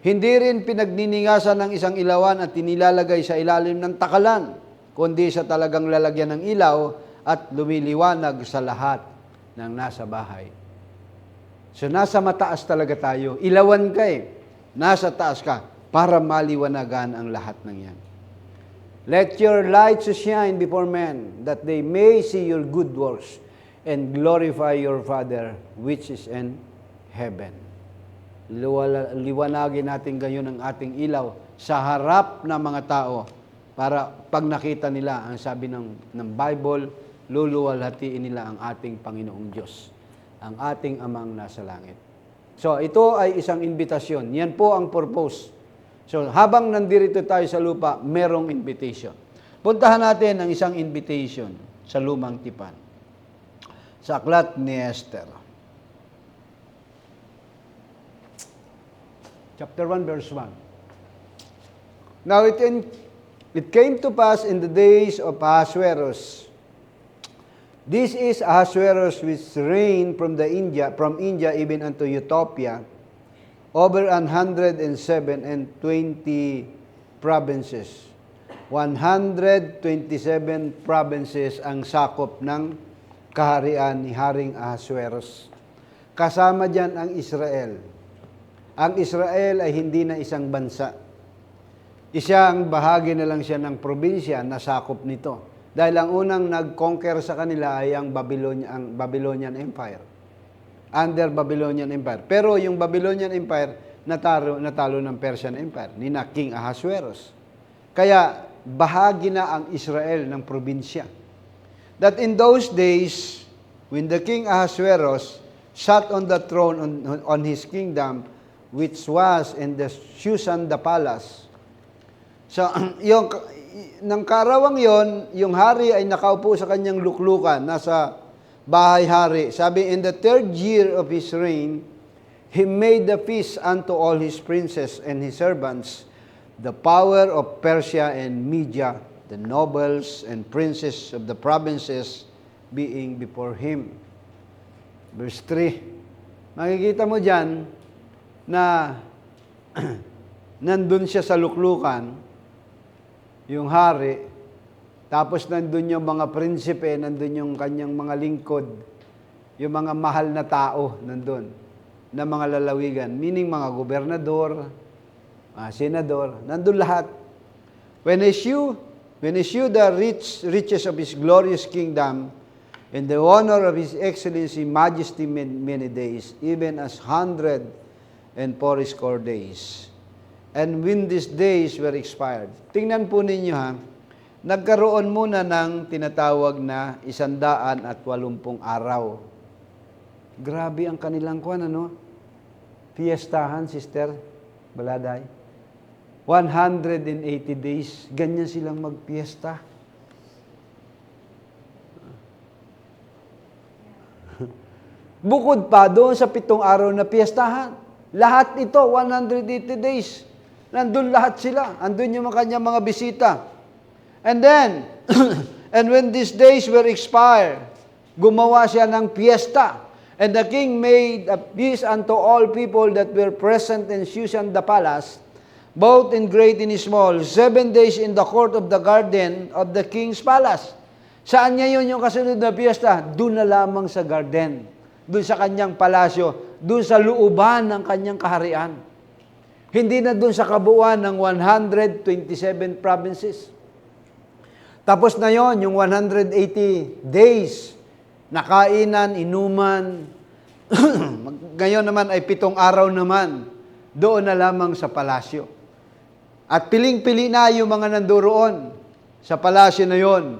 S1: Hindi rin pinagniningasan ng isang ilawan at tinilalagay sa ilalim ng takalan, kundi sa talagang lalagyan ng ilaw at lumiliwanag sa lahat ng nasa bahay. So nasa mataas talaga tayo. Ilawan ka eh. Nasa taas ka para maliwanagan ang lahat ng yan. Let your light shine before men, that they may see your good works and glorify your Father which is in heaven. Liwanagin natin gayon ang ating ilaw sa harap ng mga tao para pag nakita nila, ang sabi ng Bible, luluwalhatiin nila ang ating Panginoong Diyos, ang ating Amang nasa langit. So, ito ay isang invitasyon. Yan po ang purpose. So, habang nandirito tayo sa lupa, merong invitation. Puntahan natin ang isang invitation sa lumang tipan. Sa aklat ni Esther. Chapter 1, verse 1. Now, it came to pass in the days of Ahasuerus. This is Ahasuerus which reigned from India even unto Ethiopia, over 107 and 20 provinces. 127 provinces ang sakop ng kaharian ni Haring Ahasuerus. Kasama dyan ang Israel. Ang Israel ay hindi na isang bansa. Isang bahagi na lang siya ng probinsya na sakop nito. Dahil ang unang nag-conquer sa kanila ay ang Babylonian Empire. Under Babylonian Empire. Pero yung Babylonian Empire, natalo ng Persian Empire, ni na King Ahasuerus. Kaya bahagi na ang Israel ng probinsya. That in those days, when the King Ahasuerus sat on the throne on his kingdom, which was in the Shushan the palace. So, nang karawang yon, yung hari ay nakaupo sa kanyang luklukan, nasa bahay-hari. Sabi, in the 3rd year of his reign, he made the feast unto all his princes and his servants, the power of Persia and Media, the nobles and princes of the provinces being before him. Verse 3. Makikita mo dyan na nandun siya sa luklukan, yung hari, tapos nandun yung mga prinsipe, nandun yung kanyang mga lingkod, yung mga mahal na tao nandun, na mga lalawigan, meaning mga gobernador, senador, nandun lahat. When eschew the riches of his glorious kingdom, and the honor of his excellency, majesty many days, even as 100 and 40 days. And when these days were expired. Tingnan po ninyo ha, nagkaroon muna ng tinatawag na 180 araw. Grabe ang kanilang fiestahan, Sister Baladay. 180 days, ganyan silang magpiesta. Bukod pa doon sa 7 araw na piestahan. Lahat ito, 180 days. Nandun lahat sila. Andun yung kanyang mga bisita. And then, and when these days were expired, gumawa siya ng fiesta. And the king made a feast unto all people that were present in Shushan the palace, both in great and small, 7 days in the court of the garden of the king's palace. Saan niya yun yung kasunod na fiesta? Doon na lamang sa garden. doon sa kanyang palasyo, doon sa looban ng kanyang kaharian. Hindi na doon sa kabuuan ng 127 provinces. Tapos na yon, yung 180 days, nakainan, inuman. Ngayon naman ay 7 araw naman, doon na lamang sa palasyo. At piling-pili na yung mga nandoon sa palasyo na yon.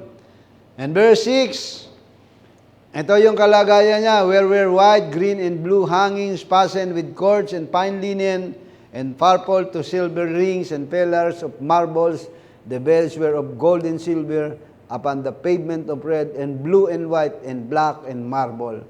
S1: And verse 6, ito yung kalagayan niya, where were white, green, and blue hangings fastened with cords and fine linen, and purple to silver rings and pillars of marbles. The bells were of gold and silver upon the pavement of red and blue and white and black and marble.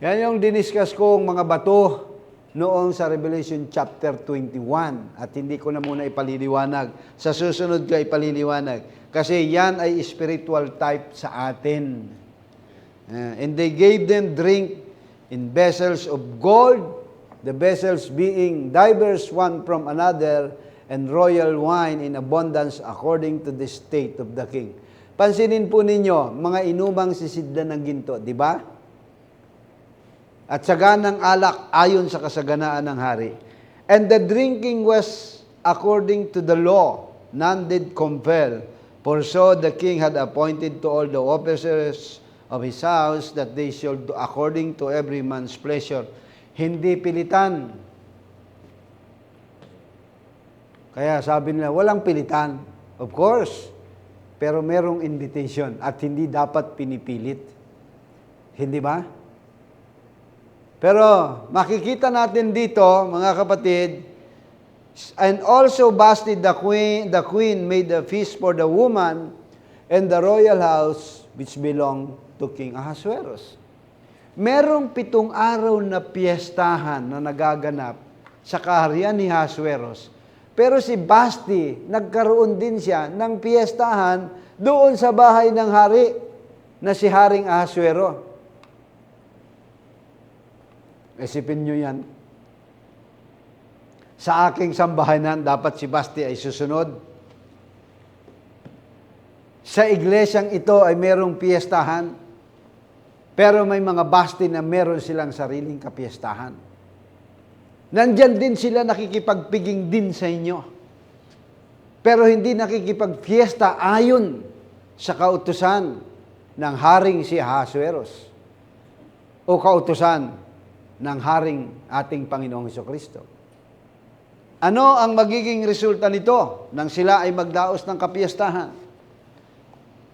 S1: Yan yung diniscuss kong mga bato noong sa Revelation chapter 21. At hindi ko na muna ipaliliwanag. Sa susunod ko ipaliliwanag. Kasi yan ay spiritual type sa atin. And they gave them drink in vessels of gold, the vessels being diverse one from another, and royal wine in abundance according to the state of the king. Pansinin po ninyo, mga inumang sisidlan ng ginto, di ba? At saganang alak ayon sa kasaganaan ng hari. And the drinking was according to the law, none did compel, for so the king had appointed to all the officers of his house that they should do according to every man's pleasure. Hindi pilitan. Kaya sabi nila, walang pilitan. Of course. Pero merong invitation at hindi dapat pinipilit. Hindi ba? Pero makikita natin dito, mga kapatid, and also Vashti the queen made a feast for the woman and the royal house which belonged to King Ahasuerus. Merong 7 araw na piyestahan na nagaganap sa kaharian ni Ahasuerus. Pero si Vashti, nagkaroon din siya ng piyestahan doon sa bahay ng hari na si Haring Ahasuero. Isipin nyo yan. Sa aking sambahanan, dapat si Vashti ay susunod. Sa iglesyang ito ay merong piyestahan. Pero may mga Vashti na meron silang sariling kapiestahan. Nandyan din sila nakikipagpiging din sa inyo. Pero hindi nakikipagfiesta ayon sa kautusan ng haring si Ahasuerus o kautusan ng haring ating Panginoong Hesukristo. Ano ang magiging resulta nito nang sila ay magdaos ng kapiestahan?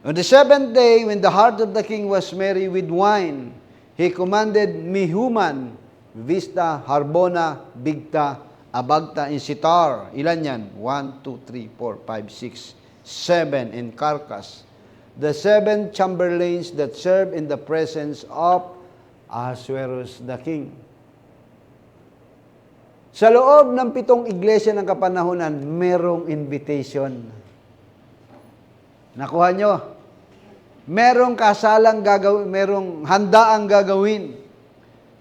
S1: On the 7th day, when the heart of the king was merry with wine, he commanded Mehuman, Vista, Harbona, Bigta, Abagta, and Sitar. Ilan yan? 1, 2, 3, 4, 5, 6, 7, and Carcass. The 7 chamberlains that serve in the presence of Ahasuerus the king. Sa loob ng 7 iglesia ng kapanahunan, merong invitation. Nakuha nyo? Merong kasalang gagawin, merong handaang gagawin.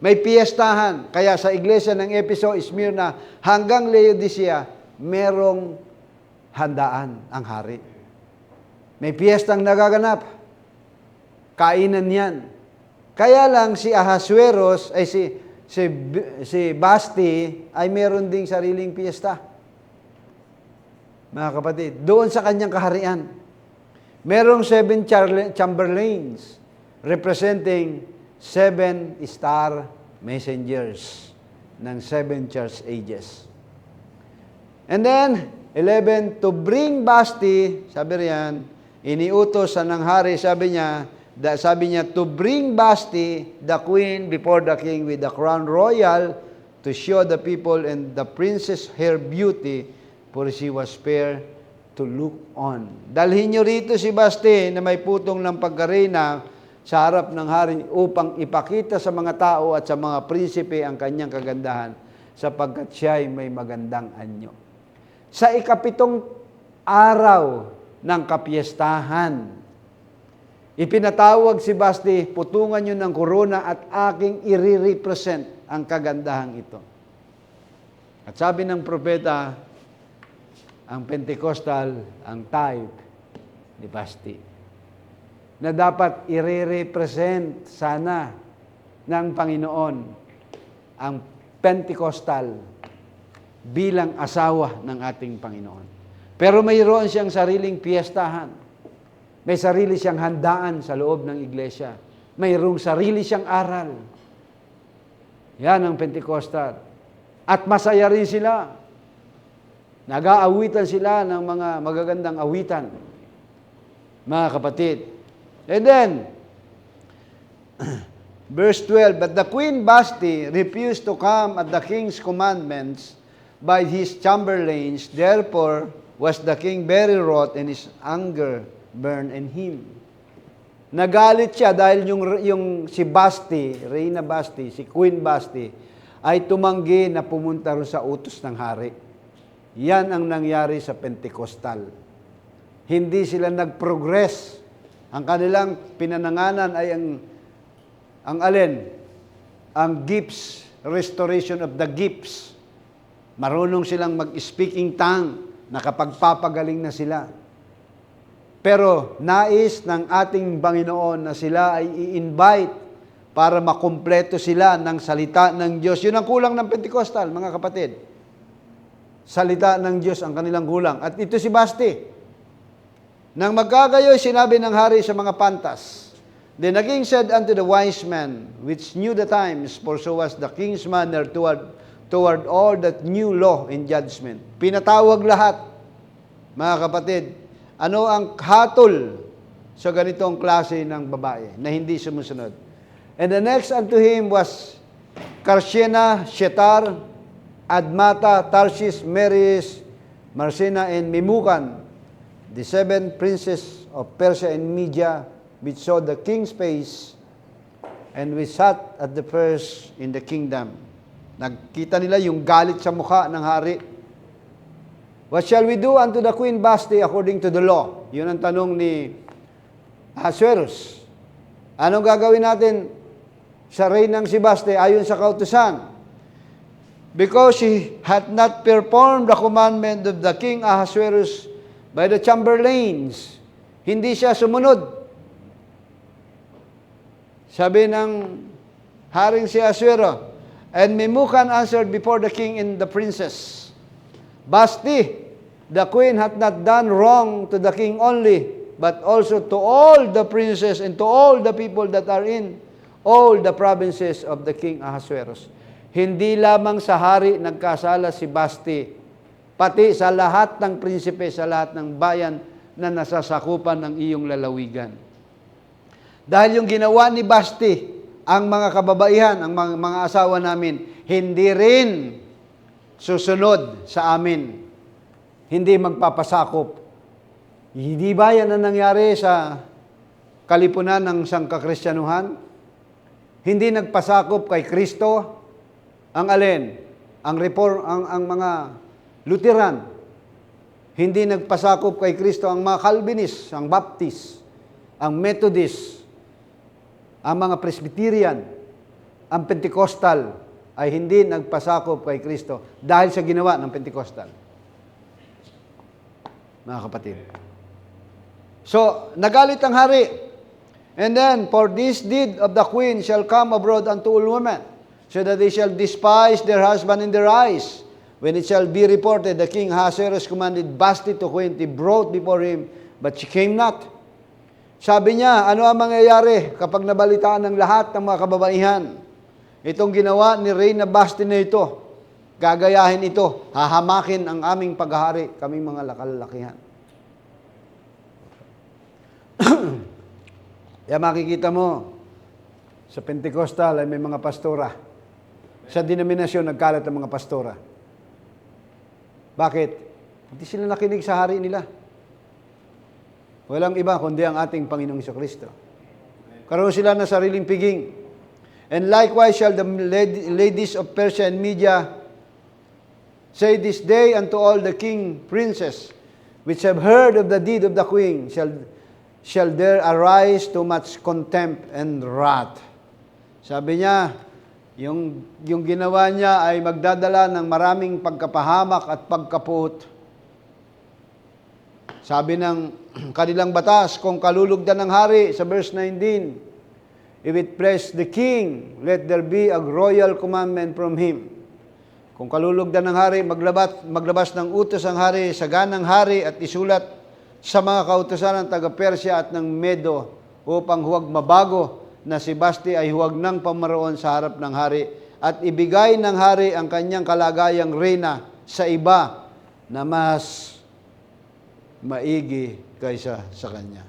S1: May piyestahan. Kaya sa iglesia ng Efeso, Smyrna, hanggang Laodicea, merong handaan ang hari. May piyestang nagaganap. Kainan yan. Kaya lang si Ahasuerus, ay si Vashti, ay meron ding sariling piyesta. Mga kapatid, doon sa kanyang kaharian, merong 7 chamberlains representing 7 star messengers ng 7 church ages. And then, 11, to bring Vashti, sabi riyan, iniutos sa ng hari, sabi niya, to bring Vashti, the queen, before the king with the crown royal, to show the people and the princess her beauty, for she was fair to look on. Dalhin niyo rito si Vashti na may putong ng pagkarina sa harap ng hari upang ipakita sa mga tao at sa mga prinsipe ang kanyang kagandahan sapagkat siya ay may magandang anyo. Sa 7 araw ng kapiestahan, ipinatawag si Vashti, putungan niyo ng korona at aking i-represent ang kagandahan ito. At sabi ng propeta, ang Pentecostal, ang type ni Vashti, na dapat i-represent sana ng Panginoon ang Pentecostal bilang asawa ng ating Panginoon. Pero mayroon siyang sariling piyestahan. May sarili siyang handaan sa loob ng iglesia. Mayroong sarili siyang aral. Yan ang Pentecostal. At masaya rin sila. Nag-aawitan sila ng mga magagandang awitan. Mga kapatid. And then, verse 12, but the Queen Vashti refused to come at the king's commandments by his chamberlains. Therefore was the king very wroth, and his anger burned in him. Nagalit siya dahil yung si Vashti, Reyna Vashti, si Queen Vashti, ay tumanggi na pumunta rin sa utos ng hari. Yan ang nangyari sa Pentecostal. Hindi sila nag-progress. Ang kanilang pinananganan ay ang alin? Ang gifts, restoration of the gifts. Marunong silang mag-speaking tongue, nakapagpapagaling na sila. Pero nais ng ating Panginoon na sila ay i-invite para makumpleto sila ng salita ng Diyos. Yun ang kulang ng Pentecostal, mga kapatid. Salita ng Diyos ang kanilang kulang. At ito si Vashti. Nang magkagayoy, sinabi ng hari sa mga pantas, then the king said unto the wise men, which knew the times, for so was the king's manner toward all that new law and judgment. Pinatawag lahat, mga kapatid. Ano ang hatol sa ganitong klase ng babae na hindi sumusunod? And the next unto him was Karshena, Shetar, Admata, Tarshish, Meres, Marsena, and Memucan, the 7 princes of Persia and Media, which saw the king's face, and we sat at the first in the kingdom. Nagkita nila yung galit sa mukha ng hari. What shall we do unto the Queen Vashti according to the law? Yun ang tanong ni Ahasuerus. Anong gagawin natin sa reynang si Vashti ayon sa kautusan? Because she had not performed the commandment of the king Ahasuerus by the chamberlains. Hindi siya sumunod. Sabi ng haring si Ahasuero, and Memucan answered before the king and the princess, Vashti, the queen hath not done wrong to the king only, but also to all the princes and to all the people that are in all the provinces of the king Ahasuerus. Hindi lamang sa hari nagkasala si Vashti, pati sa lahat ng prinsipe, sa lahat ng bayan na nasasakupan ng iyong lalawigan. Dahil yung ginawa ni Vashti, ang mga kababaihan, ang mga asawa namin, hindi rin susunod sa amin. Hindi magpapasakop. Hindi ba yan ang nangyari sa kalipunan ng sangkakristyanuhan? Hindi nagpasakop kay Kristo ang alin? Ang mga Lutheran. Hindi nagpasakop kay Kristo ang mga Calvinist, ang Baptist, ang Methodist, ang mga Presbyterian, ang Pentecostal ay hindi nagpasakop kay Kristo dahil sa ginawa ng Pentecostal. Mga kapatid. So, nagalit ang hari. And then, for this deed of the queen shall come abroad unto all women, so that they shall despise their husband in their eyes. When it shall be reported, the king Ahasuerus commanded Vashti to queen, he brought before him, but she came not. Sabi niya, ano ang mangyayari kapag nabalitaan ng lahat ng mga kababaihan? Itong ginawa ni Reyna Vashti na ito, gagayahin ito, hahamakin ang aming paghahari, kaming mga kalalakihan. Kaya makikita mo, sa Pentecostal ay may mga pastora. Sa denominasyon, nagkalat ang mga pastora. Bakit? Hindi sila nakinig sa hari nila. Walang iba kundi ang ating Panginoong Jesucristo. Karoon sila na sariling piging. And likewise shall the ladies of Persia and Media say this day unto all the king princes, which have heard of the deed of the queen, shall there arise too much contempt and wrath. Sabi niya, yung ginawa niya ay magdadala ng maraming pagkapahamak at pagkapuot. Sabi ng kanilang batas, kung kalulugdan ng hari, sa verse 19, If it please the king, let there be a royal commandment from him. Kung kalulugdan ng hari, maglabas ng utos ang hari sa ganang hari at isulat sa mga kautusan ng taga-Persya at ng Medo upang huwag mabago na si Basti ay huwag nang pamaroon sa harap ng hari at ibigay ng hari ang kanyang kalagayang reyna sa iba na mas maigi kaysa sa kanya.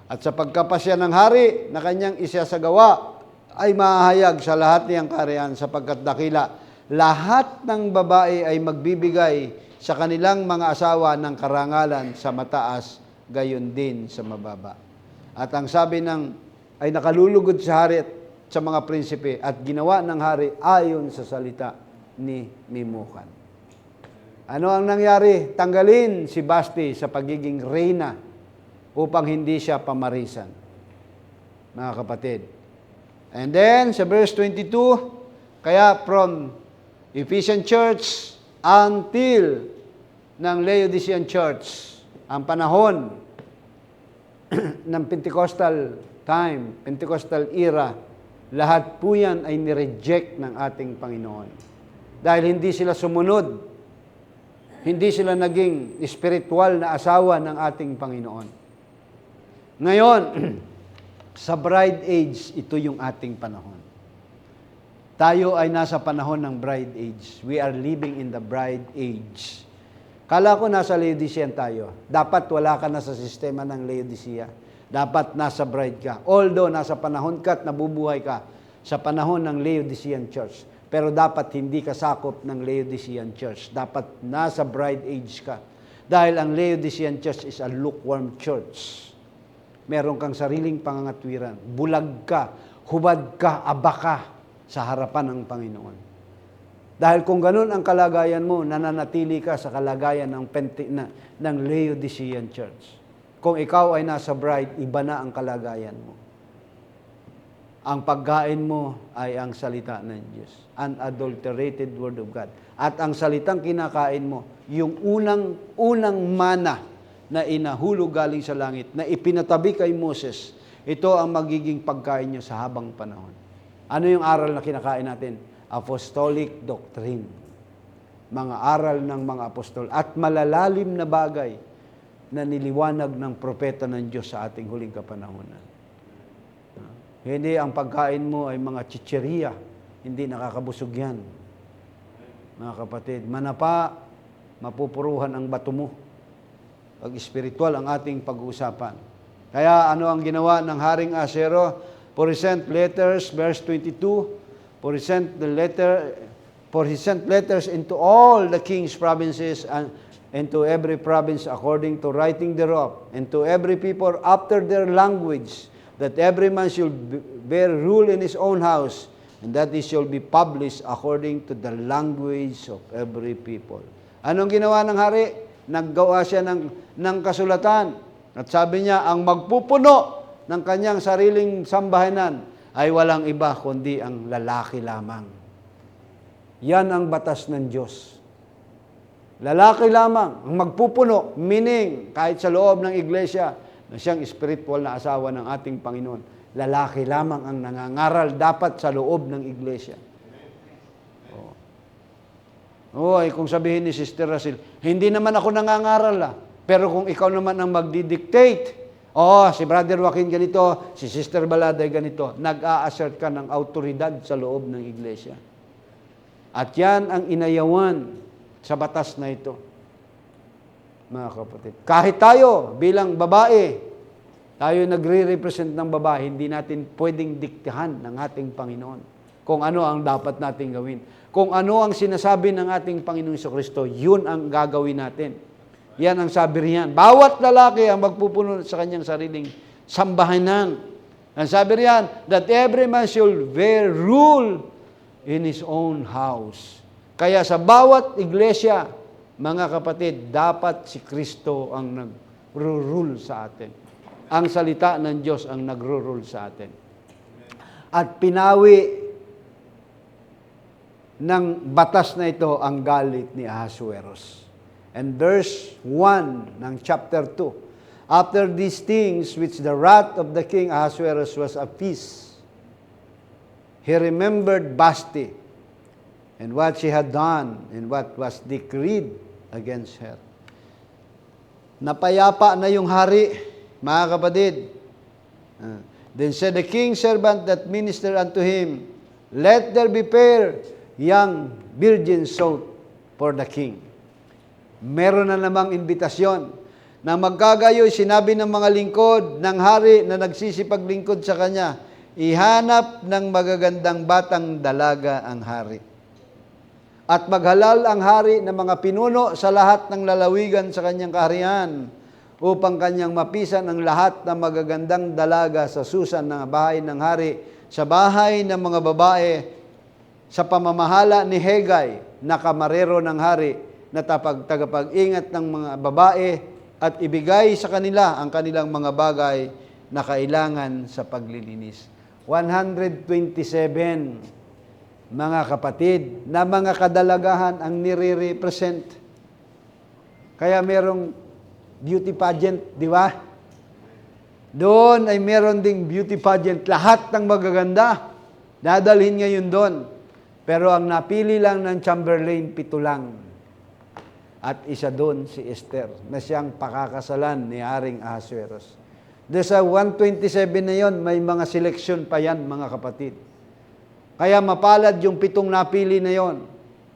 S1: At sa pagkapasya ng hari na kanyang isasagawa ay mahahayag sa lahat niyang kaharian sapagkat dakila lahat ng babae ay magbibigay sa kanilang mga asawa ng karangalan sa mataas, gayon din sa mababa. At ang sabi ay nakalulugod sa hari at sa mga prinsipe at ginawa ng hari ayon sa salita ni Memucan. Ano ang nangyari? Tanggalin si Basti sa pagiging reyna upang hindi siya pamarisan. Mga kapatid. And then, sa verse 22, kaya from Ephesian Church until ng Laodicean Church, ang panahon ng Pentecostal time, Pentecostal era, lahat po yan ay nireject ng ating Panginoon. Dahil hindi sila sumunod, hindi sila naging spiritual na asawa ng ating Panginoon. Ngayon, sa bride age, ito yung ating panahon. Tayo ay nasa panahon ng bride age. We are living in the bride age. Kala ko nasa Laodicean tayo. Dapat wala ka na sa sistema ng Laodicea. Dapat nasa bride ka. Although nasa panahon ka at nabubuhay ka sa panahon ng Laodicean church. Pero dapat hindi ka sakop ng Laodicean church. Dapat nasa bride age ka. Dahil ang Laodicean church is a lukewarm church. Meron kang sariling pangangatwiran. Bulag ka, hubad ka, aba ka sa harapan ng Panginoon. Dahil kung ganun ang kalagayan mo, nananatili ka sa kalagayan ng Laodicean church. Kung ikaw ay nasa bride, iba na ang kalagayan mo. Ang pagkain mo ay ang salita ng Diyos. Unadulterated Word of God. At ang salitang kinakain mo, yung unang mana na inahulog galing sa langit, na ipinatabi kay Moses, ito ang magiging pagkain nyo sa habang panahon. Ano yung aral na kinakain natin? Apostolic doctrine. Mga aral ng mga apostol. At malalalim na bagay na niliwanag ng propeta ng Diyos sa ating huling kapanahonan. Hindi ang pagkain mo ay mga chicheria. Hindi nakakabusog yan. Mga kapatid, manapa, mapupuruhan ang bato mo. Pag espiritual ang ating pag-uusapan. Kaya ano ang ginawa ng Haring Asero? For he sent letters, verse 22, for he sent letters into all the king's provinces and to every province according to writing thereof, and to every people after their language, that every man should bear rule in his own house, and that it shall be published according to the language of every people. Anong ginawa ng hari? Naggawa siya ng kasulatan. At sabi niya, ang magpupuno ng kanyang sariling sambahanan ay walang iba kundi ang lalaki lamang. Yan ang batas ng Diyos. Lalaki lamang ang magpupuno, meaning kahit sa loob ng iglesia na siyang spiritual na asawa ng ating Panginoon, lalaki lamang ang nangangaral dapat sa loob ng iglesia. Ay kung sabihin ni Sister Russell, hindi naman ako nangangaral pero kung ikaw naman ang magdidictate, si Brother Joaquin ganito, si Sister Baladay ganito, nag-a-assert ka ng autoridad sa loob ng iglesia. At yan ang inayawan sa batas na ito, mga kapatid. Kahit tayo bilang babae, tayo nagre-represent ng babae, hindi natin pwedeng diktahan ng ating Panginoon kung ano ang dapat natin gawin. Kung ano ang sinasabi ng ating Panginoong Jesucristo, yun ang gagawin natin. Yan ang sabi riyan. Bawat lalaki ang magpupuno sa kanyang sariling sambahanan. Ang sabi riyan, that every man should bear rule in his own house. Kaya sa bawat iglesia, mga kapatid, dapat si Kristo ang nag-rule sa atin. Ang salita ng Diyos ang nag-rule sa atin. At pinawi ng batas na ito ang galit ni Ahasuerus. And verse 1 ng chapter 2, after these things which the wrath of the king Ahasuerus was appeased, he remembered Vashti and what she had done and what was decreed against her. Napayapa na yung hari, mga kapatid. Then said the king's servant that ministered unto him, let there be fair young virgins sought for the king. Meron na namang imbitasyon na magkagayoy, sinabi ng mga lingkod ng hari na nagsisipaglingkod sa kanya, ihanap ng magagandang batang dalaga ang hari. At maghalal ang hari ng mga pinuno sa lahat ng lalawigan sa kanyang kaharian upang kanyang mapisan ang lahat ng magagandang dalaga sa susan ng bahay ng hari, sa bahay ng mga babae, sa pamamahala ni Hegay na kamarero ng hari na tagapag-ingat ng mga babae at ibigay sa kanila ang kanilang mga bagay na kailangan sa paglilinis. 127 mga kapatid na mga kadalagahan ang nire-represent. Kaya merong beauty pageant, di ba? Doon ay meron ding beauty pageant. Lahat ng magaganda, dadalhin ngayon doon. Pero ang napili lang ng Chamberlain, 7 lang. At isa doon si Esther, na siyang pakakasalan ni Haring Ahasuerus. Doon sa 127 na yon, may mga seleksyon pa yan, mga kapatid. Kaya mapalad yung 7 napili na yon.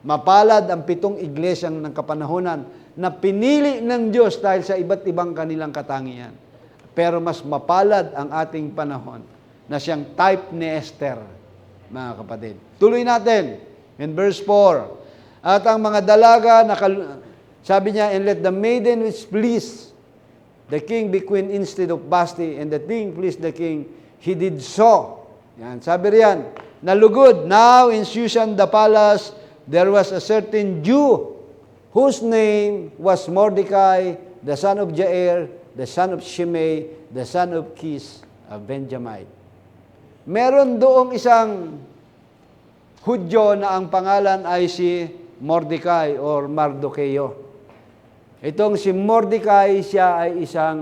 S1: Mapalad ang 7 iglesyang ng kapanahunan na pinili ng Diyos dahil sa iba't ibang kanilang katangian. Pero mas mapalad ang ating panahon na siyang type ni Esther, mga kapatid. Tuloy natin in verse 4. At ang mga dalaga, sabi niya, and let the maiden which please the king be queen instead of Vashti, and the thing pleased the king, he did so. Yan, sabi riyan, nalugod. Now in Shushan the palace, there was a certain Jew whose name was Mordecai, the son of Jair, the son of Shimei, the son of Kish, a Benjamite. Meron doong isang Hudyo na ang pangalan ay si Mordecai or Mardocheo. Itong si Mordecai, siya ay isa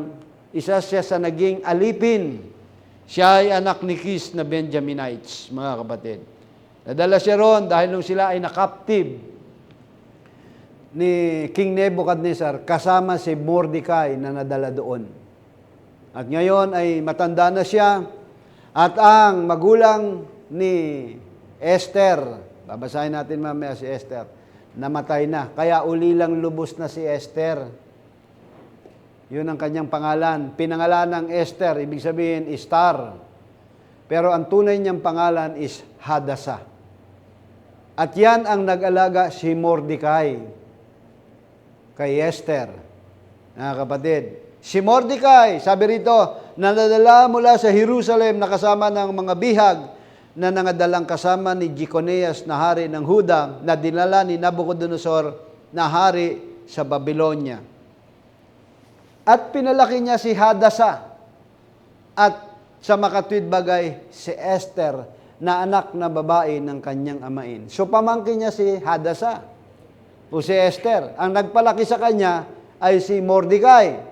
S1: siya sa naging alipin. Siya ay anak ni Kish na Benjaminites, mga kapatid. Nadala siya ron dahil nung sila ay nakaptib ni King Nebuchadnezzar, kasama si Mordecai na nadala doon. At ngayon ay matanda na siya at ang magulang ni Esther, babasahin natin mamaya si Esther, namatay na. Kaya uli lang lubos na si Esther. Yun ang kanyang pangalan. Pinangalan ng Esther, ibig sabihin, star. Pero ang tunay niyang pangalan is Hadassah. At yan ang nag-alaga si Mordecai kay Esther. Kapatid, si Mordecai, sabi rito, nadala mula sa Jerusalem na kasama ng mga bihag na nangadalang kasama ni Jeconias na hari ng Huda na dinala ni Nabucodonosor na hari sa Babylonia. At pinalaki niya si Hadassah at sa makatwid bagay si Esther na anak na babae ng kanyang amain. So pamangkin niya si Hadassah o si Esther. Ang nagpalaki sa kanya ay si Mordecai.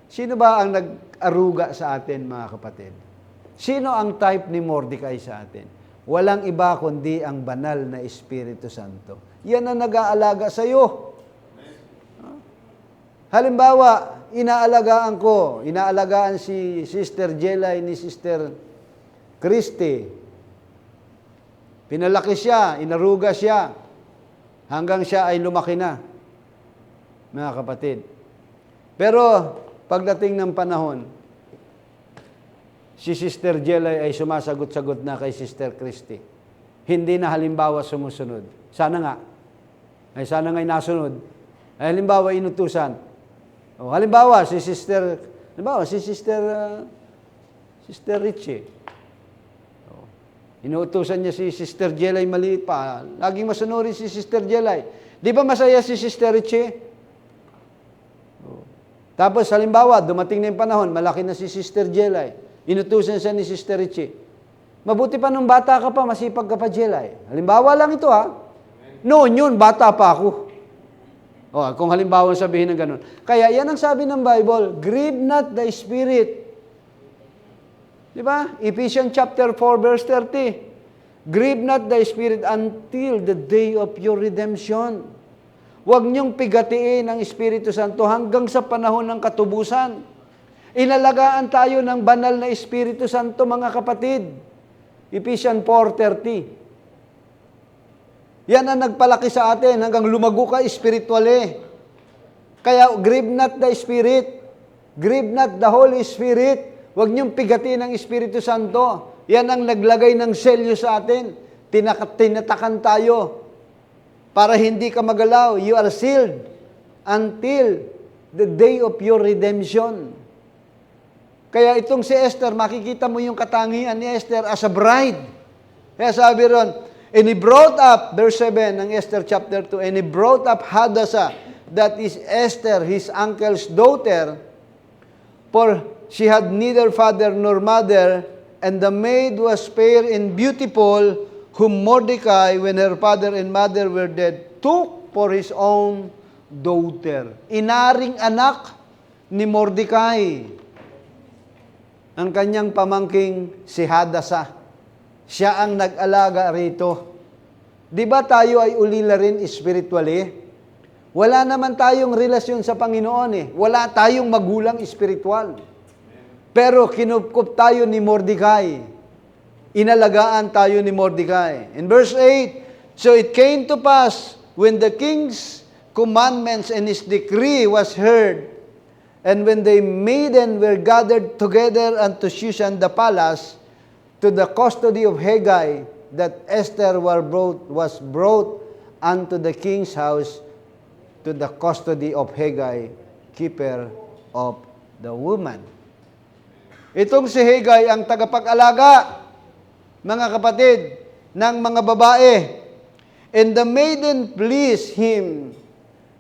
S1: Sino ba ang nag-aruga sa atin, mga kapatid? Sino ang type ni Mordecai sa atin? Walang iba kundi ang banal na Espiritu Santo. Yan ang nag-aalaga sa iyo. Halimbawa, inaalagaan si Sister Jelay ni Sister Christy. Pinalaki siya, inaruga siya, hanggang siya ay lumaki na, mga kapatid. Pero, pagdating ng panahon, si Sister Jelay ay sumasagot-sagot na kay Sister Christy. Hindi na halimbawa sumusunod. Sana nga nasunod. Ay halimbawa inutusan. Halimbawa, si Sister Richie. Inuutusan niya si Sister Jelay maliit pa. Laging masunurin si Sister Jelay. Di ba masaya si Sister Richie? Tapos, halimbawa, dumating na yung panahon, malaki na si Sister Jelay. Inutusan siya ni Sister Richie. Mabuti pa nung bata ka pa, masipag ka pa, Jelay. Halimbawa lang ito, ha? Noon yun, bata pa ako. Kung halimbawa sabihin ng ganun. Kaya yan ang sabi ng Bible, grieve not the Spirit. Di ba? Ephesians chapter 4 verse 30. Grieve not the Spirit until the day of your redemption. Huwag niyong pigatiin ang Espiritu Santo hanggang sa panahon ng katubusan. Inalagaan tayo ng banal na Espiritu Santo, mga kapatid. Ephesians 4:30. Yan ang nagpalaki sa atin hanggang lumago ka spiritually. Kaya grieve not the Spirit. Grieve not the Holy Spirit. Huwag niyong pigatiin ang Espiritu Santo. Yan ang naglagay ng selyo sa atin. Tinatakan tayo para hindi ka magalaw. You are sealed until the day of your redemption. Kaya itong si Esther, makikita mo yung katangian ni Esther as a bride. Kaya sabi ron, and he brought up, verse 7 ng Esther chapter 2, and he brought up Hadassah, that is Esther, his uncle's daughter, for she had neither father nor mother, and the maid was fair and beautiful, whom Mordecai, when her father and mother were dead, took for his own daughter. Inaring anak ni Mordecai, ang kanyang pamangking si Hadassah. Siya ang nag-alaga rito. Di ba tayo ay ulila rin spiritually? Wala naman tayong relasyon sa Panginoon eh. Wala tayong magulang spiritual. Pero kinupkup tayo ni Mordecai. Inalagaan tayo ni Mordecai. In verse 8, so it came to pass, when the king's commandments and his decree was heard, and when the maiden were gathered together unto Shushan the palace, to the custody of Hegai, that Esther was brought unto the king's house, to the custody of Hegai, keeper of the woman. Itong si Hegai ang tagapag-alaga, mga kapatid, ng mga babae. And the maiden pleased him.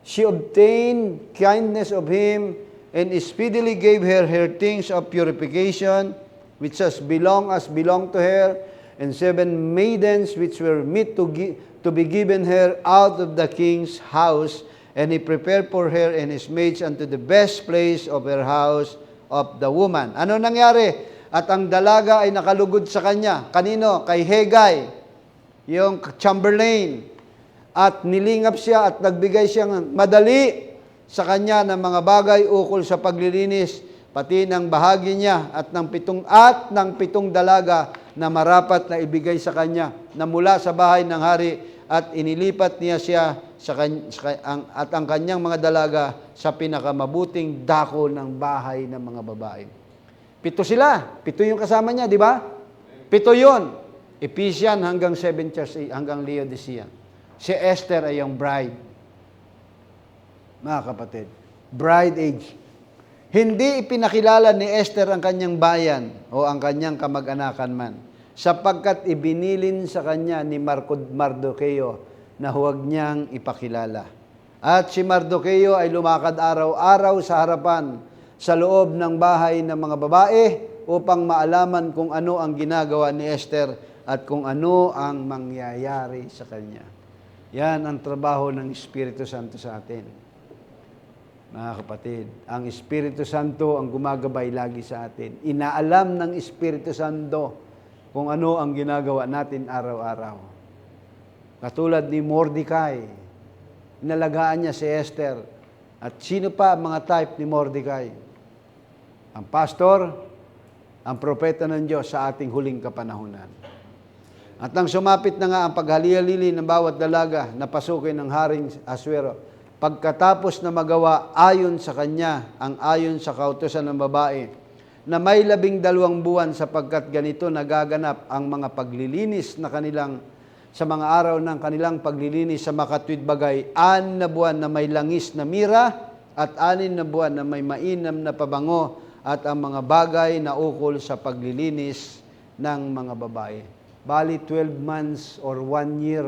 S1: She obtained kindness of him, and speedily gave her things of purification, which belong to her, and 7 maidens which were meet to be given her out of the king's house. And he prepared for her and his maids unto the best place of her house of the woman. Ano nangyari? At ang dalaga ay nakalugod sa kanya. Kanino? Kay Hegai, yung chamberlain. At nilingap siya at nagbigay siyang madali sa kanya ng mga bagay ukol sa paglilinis, pati ng bahagi niya at ng pitong dalaga na marapat na ibigay sa kanya na mula sa bahay ng hari, at inilipat niya siya at ang kanyang mga dalaga sa pinakamabuting dako ng bahay ng mga babae. 7 sila. 7 yung kasama niya, di ba? 7 yun. Ephesians hanggang 7 church, hanggang Laodicea. Si Esther ay yung bride. Mga kapatid, bride age. Hindi ipinakilala ni Esther ang kanyang bayan o ang kanyang kamag-anakan man, sapagkat ibinilin sa kanya ni Mardocheo na huwag niyang ipakilala. At si Mardocheo ay lumakad araw-araw sa harapan sa loob ng bahay ng mga babae upang maalaman kung ano ang ginagawa ni Esther at kung ano ang mangyayari sa kanya. Yan ang trabaho ng Espiritu Santo sa atin. Mga kapatid, ang Espiritu Santo ang gumagabay lagi sa atin. Inaalam ng Espiritu Santo kung ano ang ginagawa natin araw-araw. Katulad ni Mordecai, inalagaan niya si Esther. At sino pa ang mga type ni Mordecai? Ang pastor, ang propeta ng Diyos sa ating huling kapanahunan. At nang sumapit na nga ang paghalihalili ng bawat dalaga na pasukin ng Haring Aswero, pagkatapos na magawa ayon sa kanya, ang ayon sa kautusan ng babae, na may 12 buwan sapagkat ganito nagaganap ang mga paglilinis na kanilang sa mga araw ng kanilang paglilinis sa makatwid bagay, 6 na buwan na may langis na mira at 6 na buwan na may mainam na pabango at ang mga bagay na ukol sa paglilinis ng mga babae. Bali 12 months or 1 year,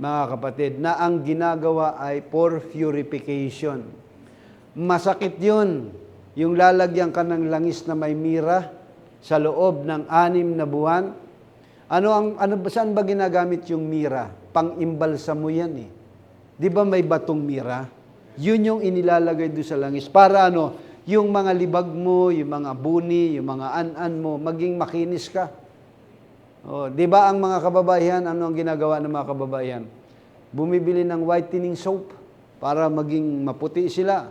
S1: mga kapatid, na ang ginagawa ay for purification. Masakit yun, yung lalagyan ka ng langis na may mira sa loob ng 6 na buwan. Saan ba ginagamit yung mira? Pang-imbalsa mo yan eh. Di ba may batong mira? Yun yung inilalagay doon sa langis. Para yung mga libag mo, yung mga buni, yung mga an-an mo, maging makinis ka. Di ba ang mga kababaihan, ano ang ginagawa ng mga kababaihan? Bumibili ng whitening soap para maging maputi sila.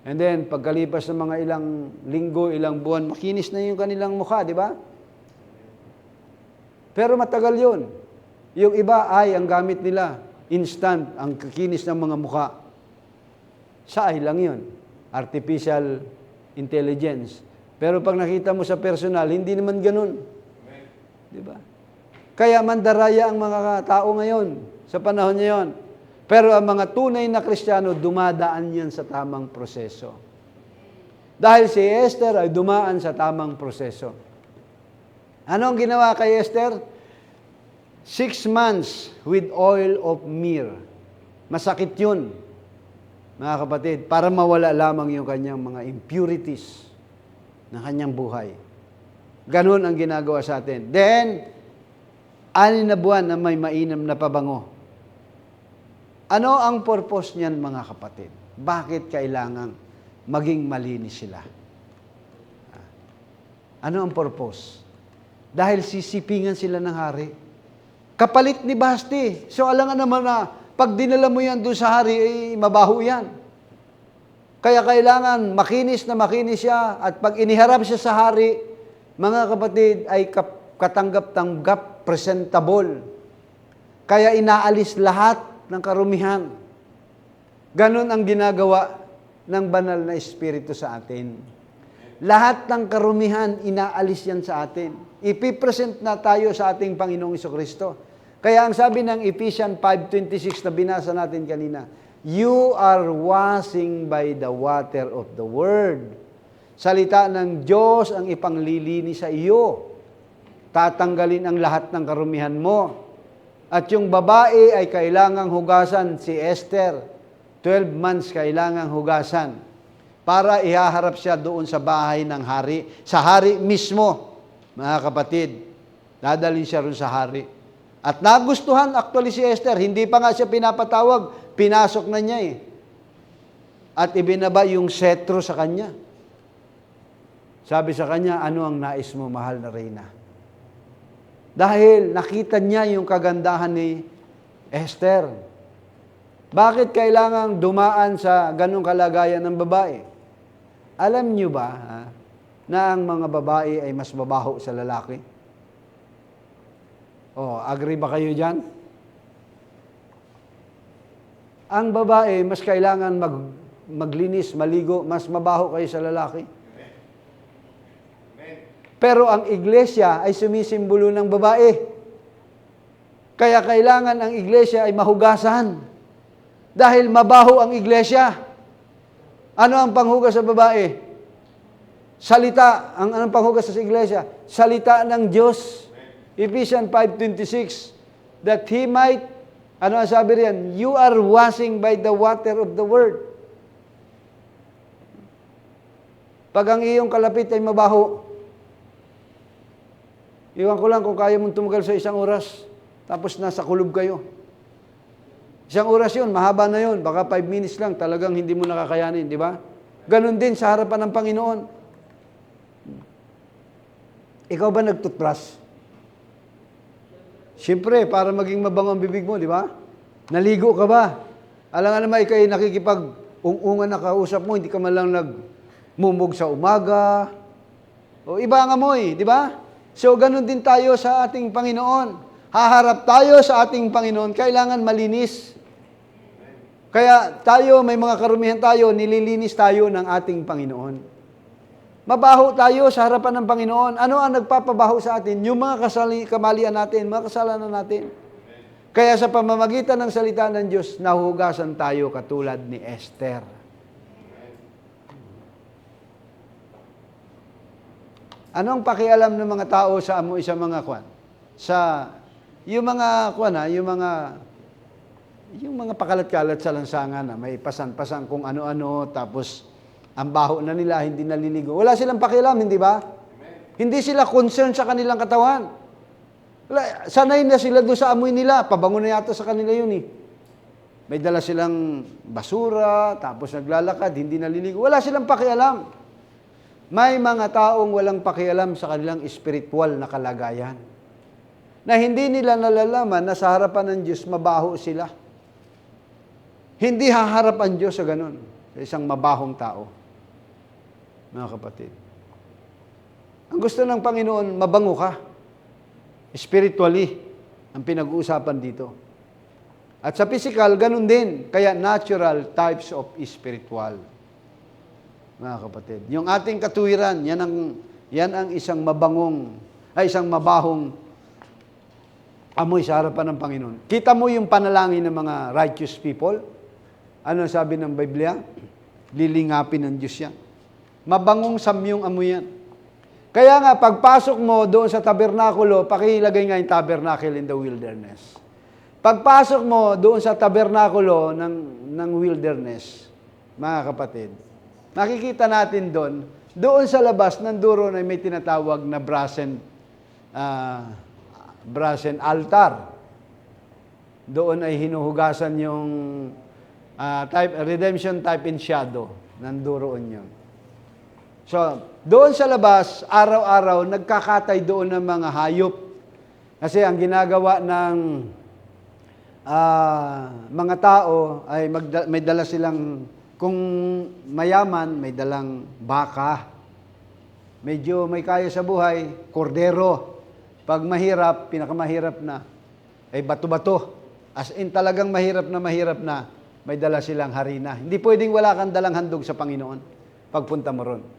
S1: And then, pagkalipas ng mga ilang linggo, ilang buwan, makinis na yung kanilang mukha, di ba? Pero matagal yun. Yung iba ay ang gamit nila, instant, ang kikinis ng mga mukha. Sa ay lang yun. Artificial intelligence. Pero pag nakita mo sa personal, hindi naman ganun. Di ba? Kaya mandaraya ang mga tao ngayon, sa panahon ngayon. Pero ang mga tunay na Kristiyano, dumadaan yan sa tamang proseso. Dahil si Esther ay dumaan sa tamang proseso. Ano ang ginawa kay Esther? 6 months with oil of myrrh. Masakit yun, mga kapatid, para mawala lamang yung kanyang mga impurities ng kanyang buhay. Ganon ang ginagawa sa atin. Then, 6 na buwan na may mainam na pabango. Ano ang purpose niyan, mga kapatid? Bakit kailangan maging malinis sila? Ano ang purpose? Dahil sisipingan sila ng hari. Kapalit ni Basti. So, alam nga naman na pag dinala mo yan doon sa hari, mabaho yan. Kaya kailangan makinis na makinis siya at pag iniharap siya sa hari, mga kapatid, ay katanggap-tanggap, presentable. Kaya inaalis lahat ng karumihan. Ganon ang ginagawa ng banal na Espiritu sa atin. Lahat ng karumihan, inaalis yan sa atin. Ipipresent na tayo sa ating Panginoong Jesucristo. Kaya ang sabi ng Ephesians 5:26 na binasa natin kanina, you are washing by the water of the Word. Salita ng Diyos ang ipanglilinis sa iyo. Tatanggalin ang lahat ng karumihan mo. At yung babae ay kailangang hugasan, si Esther, 12 months kailangang hugasan para ihaharap siya doon sa bahay ng hari. Sa hari mismo, mga kapatid, dadalhin siya rin sa hari. At nagustuhan actually si Esther, hindi pa nga siya pinapatawag, pinasok na niya eh. At ibinaba yung setro sa kanya. Sabi sa kanya, ano ang nais mo, mahal na reyna? Dahil nakita niya yung kagandahan ni Esther. Bakit kailangang dumaan sa ganong kalagayan ng babae? Alam niyo ba na ang mga babae ay mas mabaho sa lalaki? Agree ba kayo dyan? Ang babae, mas kailangan maglinis, maligo, mas mabaho kayo sa lalaki. Pero ang iglesia ay sumisimbolo ng babae. Kaya kailangan ang iglesia ay mahugasan. Dahil mabaho ang iglesia. Ano ang panghugas sa babae? Salita. Anong panghugas sa iglesia? Salita ng Diyos. Ephesians 5:26. That He might, ano ang sabi riyan? You are washing by the water of the Word. Pag ang iyong kalapit ay mabaho, iwan ko lang kung kaya mong tumagal sa 1 oras, tapos nasa kulob kayo. 1 oras yun, mahaba na yun, baka 5 minutes lang, talagang hindi mo nakakayanin, di ba? Ganon din sa harapan ng Panginoon. Ikaw ba nag-toothbrush? Siyempre, para maging mabango ang bibig mo, di ba? Naligo ka ba? Alam nga naman, ikaw ay nakikipag-ungungan na kausap mo, hindi ka man lang nagmumog sa umaga. O iba ang amoy, di ba? So, ganun din tayo sa ating Panginoon. Haharap tayo sa ating Panginoon, kailangan malinis. Kaya tayo, may mga karumihan tayo, nililinis tayo ng ating Panginoon. Mabaho tayo sa harapan ng Panginoon. Ano ang nagpapabaho sa atin? Yung mga kamalian natin, mga kasalanan natin. Kaya sa pamamagitan ng salita ng Diyos, nahuhugasan tayo katulad ni Esther. Ano ang pakialam ng mga tao sa mga kwan? Yung mga pakalat-kalat sa lansangan na may pasan-pasan kung ano-ano, tapos ang baho na nila, hindi naliligo. Wala silang pakialam, hindi ba? Amen. Hindi sila concerned sa kanilang katawan. Sanay na sila doon sa amoy nila. Pabango na yata sa kanila yun eh. May dala silang basura, tapos naglalakad, hindi naliligo. Wala silang pakialam. May mga taong walang pakialam sa kanilang espiritual na kalagayan. na hindi nila nalalaman na sa harapan ng Diyos, mabaho sila. Hindi haharap ang Diyos sa ganun, sa isang mabahong tao. Mga kapatid. Ang gusto ng Panginoon, mabango ka. Spiritually, ang pinag-uusapan dito. At sa physical, ganun din. Kaya natural types of spiritual. Mga kapatid. Yung ating katuwiran, yan ang isang mabahong amoy sa harapan ng Panginoon. Kita mo yung panalangin ng mga righteous people? Ano sabi ng Biblia? Lilingapin ng Diyos yan. Mabangong samyong amoy yan. Kaya nga, pagpasok mo doon sa tabernakulo, pakilagay nga yung tabernacle in the wilderness. Pagpasok mo doon sa tabernakulo ng wilderness, mga kapatid, makikita natin doon sa labas ng duro na may tinatawag na brazen altar. Doon ay hinuhugasan yung redemption type and shadow ng duroon yun. So, doon sa labas, araw-araw, nagkakatay doon ng mga hayop. Kasi ang ginagawa ng mga tao ay may dala silang, kung mayaman, may dalang baka. Medyo may kaya sa buhay, kordero. Pag mahirap, pinakamahirap na, ay bato-bato. As in talagang mahirap na, may dala silang harina. Hindi pwedeng wala kang dalang handog sa Panginoon pagpunta mo ron.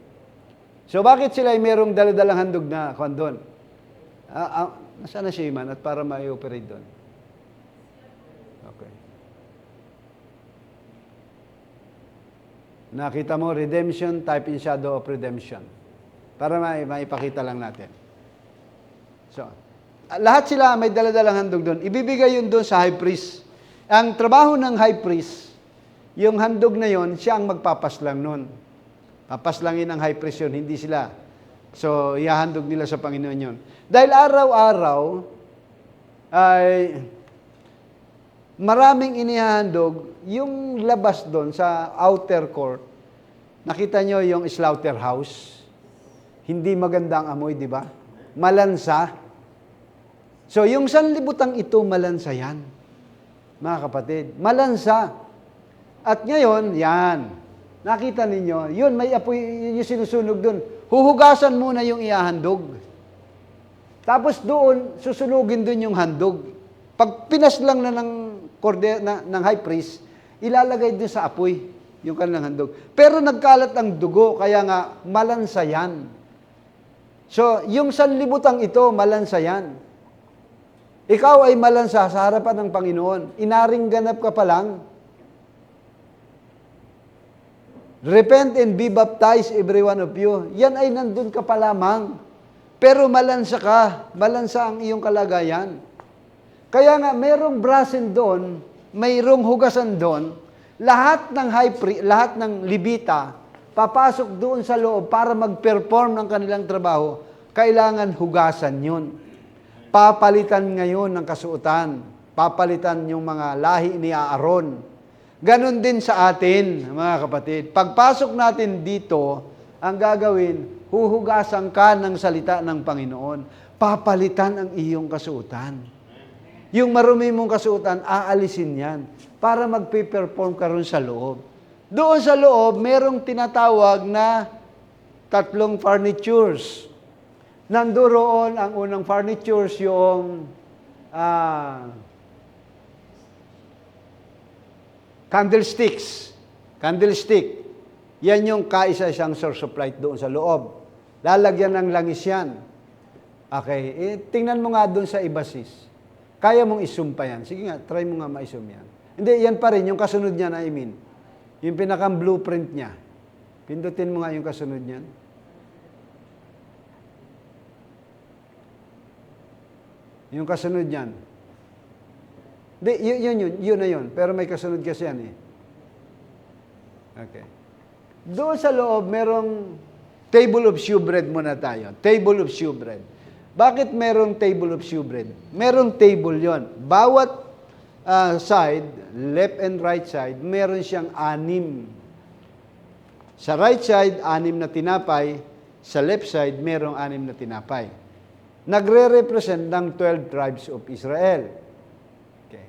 S1: So bakit sila ay merong dala-dalang handog na doon? Nasaan na siya, Iman? At para ma-operate doon. Okay. Nakita mo, redemption, type in shadow of redemption. Para maipakita lang natin. So, lahat sila may dala-dalang handog doon. Ibibigay yun doon sa high priest. Ang trabaho ng high priest, yung handog na yon, siya ang magpapaslang noon. Papaslangin ng high priest yun, hindi sila. So, ihahandog nila sa Panginoon yun. Dahil araw-araw, ay maraming inihahandog, yung labas doon sa outer court, nakita nyo yung slaughterhouse, hindi maganda ang amoy, di ba? Malansa. So, yung sanlibutang ito, malansa yan. Mga kapatid, malansa. At ngayon, yan. Nakita ninyo, yun, may apoy, yung sinusunog doon. Huhugasan muna yung ihahandog. Tapos doon, susunugin doon yung handog. Pag pinaslang na ng high priest, ilalagay doon sa apoy yung kanilang handog. Pero nagkalat ang dugo, kaya nga, malansa yan. So, yung sanlibutang ito, malansa yan. Ikaw ay malansa sa harapan ng Panginoon. Inaring ganap ka pa lang. Repent and be baptized, every one of you. Yan ay nandun ka pa lamang. Pero malansa ka. Malansa ang iyong kalagayan. Kaya nga, merong brazen doon, mayroong hugasan doon, lahat ng Levita, papasok doon sa loob para mag-perform ng kanilang trabaho, kailangan hugasan yun. Papalitan ngayon ng kasuotan. Papalitan yung mga lahi ni Aaron. Ganon din sa atin, mga kapatid. Pagpasok natin dito, ang gagawin, huhugasan ka ng salita ng Panginoon. Papalitan ang iyong kasuotan. Yung marumi mong kasuotan, aalisin yan para magpe-perform ka ron sa loob. Doon sa loob, merong tinatawag na 3 furnitures. Nandoon ang unang furnitures, yung candlesticks. Candlestick. Yan yung kaisa-isang source of light doon sa loob. Lalagyan ng langis yan. Okay. Tingnan mo nga doon sa ibasis. Kaya mong i-zoom pa yan. Sige nga, try mo nga ma-zoom yan. Hindi, yan pa rin. Yung kasunod niyan, I mean. Yung pinakang blueprint niya. Pindutin mo nga yung kasunod niyan. Yung kasunod niyan. Di, yun na yun. Pero may kasunod kasi yan eh. Okay. Doon sa loob, merong table of shewbread muna tayo. Table of shewbread. Bakit merong table of shewbread? Merong table yon. Bawat side, left and right side, meron siyang 6. Sa right side, 6 na tinapay. Sa left side, merong 6 na tinapay. nagre-represent ng 12 tribes of Israel. Okay.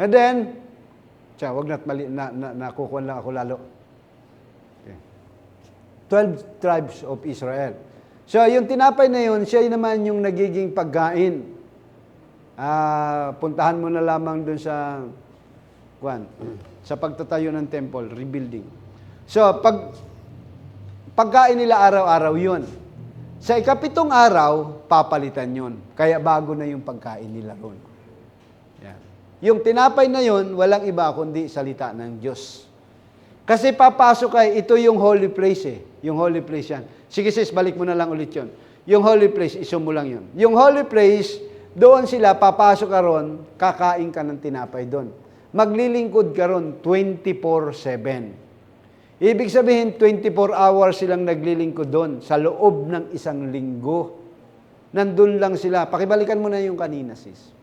S1: And then, wag na't mali, nakukuha lang ako lalo. Okay. 12 tribes of Israel. So, yung tinapay na yun, siya naman yung nagiging pagkain. Puntahan mo na lamang dun sa pagtatayo ng temple, rebuilding. So, pagkain nila araw-araw yun. Sa ikapitong araw, papalitan yun. Kaya bago na yung pagkain nila ron. Yan. Yung tinapay na yun, walang iba kundi salita ng Diyos. Kasi papasok ito yung holy place eh. Yung holy place yan. Sige sis, balik mo na lang ulit yun. Yung holy place, iso mo lang yun. Yung holy place, doon sila, papasok ka ron, kakain ka ng tinapay doon. Maglilingkod ka ron 24/7. Ibig sabihin, 24 hours silang naglilingkod doon sa loob ng isang linggo. Nandun lang sila. Pakibalikan mo na yung kanina, sis.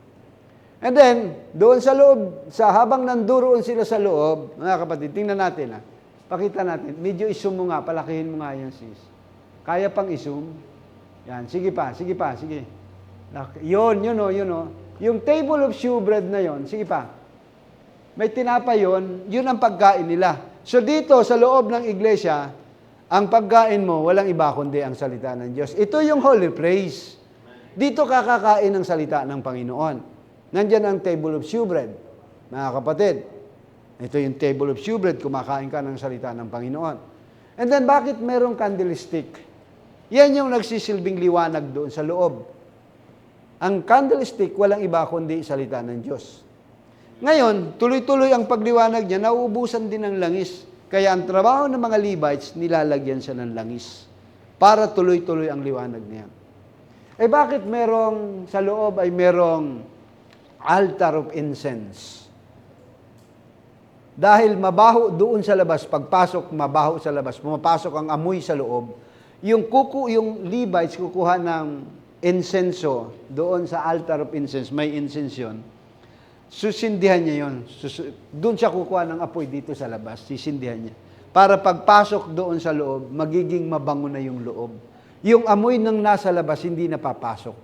S1: And then, doon sa loob, habang nanduroon sila sa loob, mga kapatid, tingnan natin Pakita natin. Medyo isum mo nga, palakihin mo nga yan, sis. Kaya pang isum? Yan, sige pa, sige. Yun. Yung table of shewbread na yon, sige pa. May tinapay yun ang pagkain nila. So dito, sa loob ng iglesia, ang pagkain mo, walang iba kundi ang salita ng Diyos. Ito yung holy place. Dito kakakain ang salita ng Panginoon. Nandyan ang table of shewbread. Mga kapatid, ito yung table of shewbread, kumakain ka ng salita ng Panginoon. And then, bakit merong candlestick? Yan yung nagsisilbing liwanag doon sa loob. Ang candlestick, walang iba kundi salita ng Diyos. Ngayon, tuloy-tuloy ang pagliwanag niya, nauubusan din ng langis. Kaya ang trabaho ng mga Levites, nilalagyan siya ng langis para tuloy-tuloy ang liwanag niya. Bakit sa loob ay merong altar of incense? Dahil mabaho doon sa labas, pagpasok, mabaho sa labas, pumapasok ang amoy sa loob, yung Levites kukuha ng insenso doon sa altar of incense, may incense yun. Susindihan niya yun. Doon siya kukuha ng apoy dito sa labas. Sisindihan niya. Para pagpasok doon sa loob, magiging mabango na yung loob. Yung amoy ng nasa labas, hindi napapasok.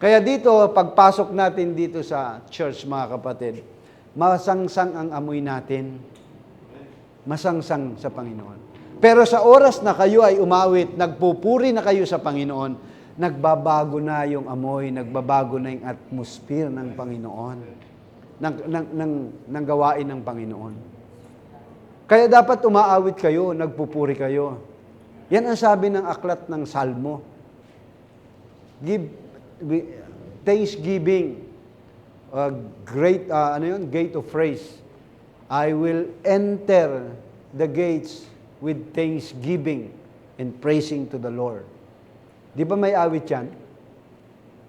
S1: Kaya dito, pagpasok natin dito sa church, mga kapatid, masangsang ang amoy natin. Masangsang sa Panginoon. Pero sa oras na kayo ay umawit, nagpupuri na kayo sa Panginoon, nagbabago na yung amoy, nagbabago na yung atmosphere ng Panginoon, ng gawain ng Panginoon. Kaya dapat umaawit kayo, nagpupuri kayo. Yan ang sabi ng aklat ng Salmo. Thanksgiving, gate of praise. I will enter the gates with thanksgiving and praising to the Lord. Di ba may awit yan?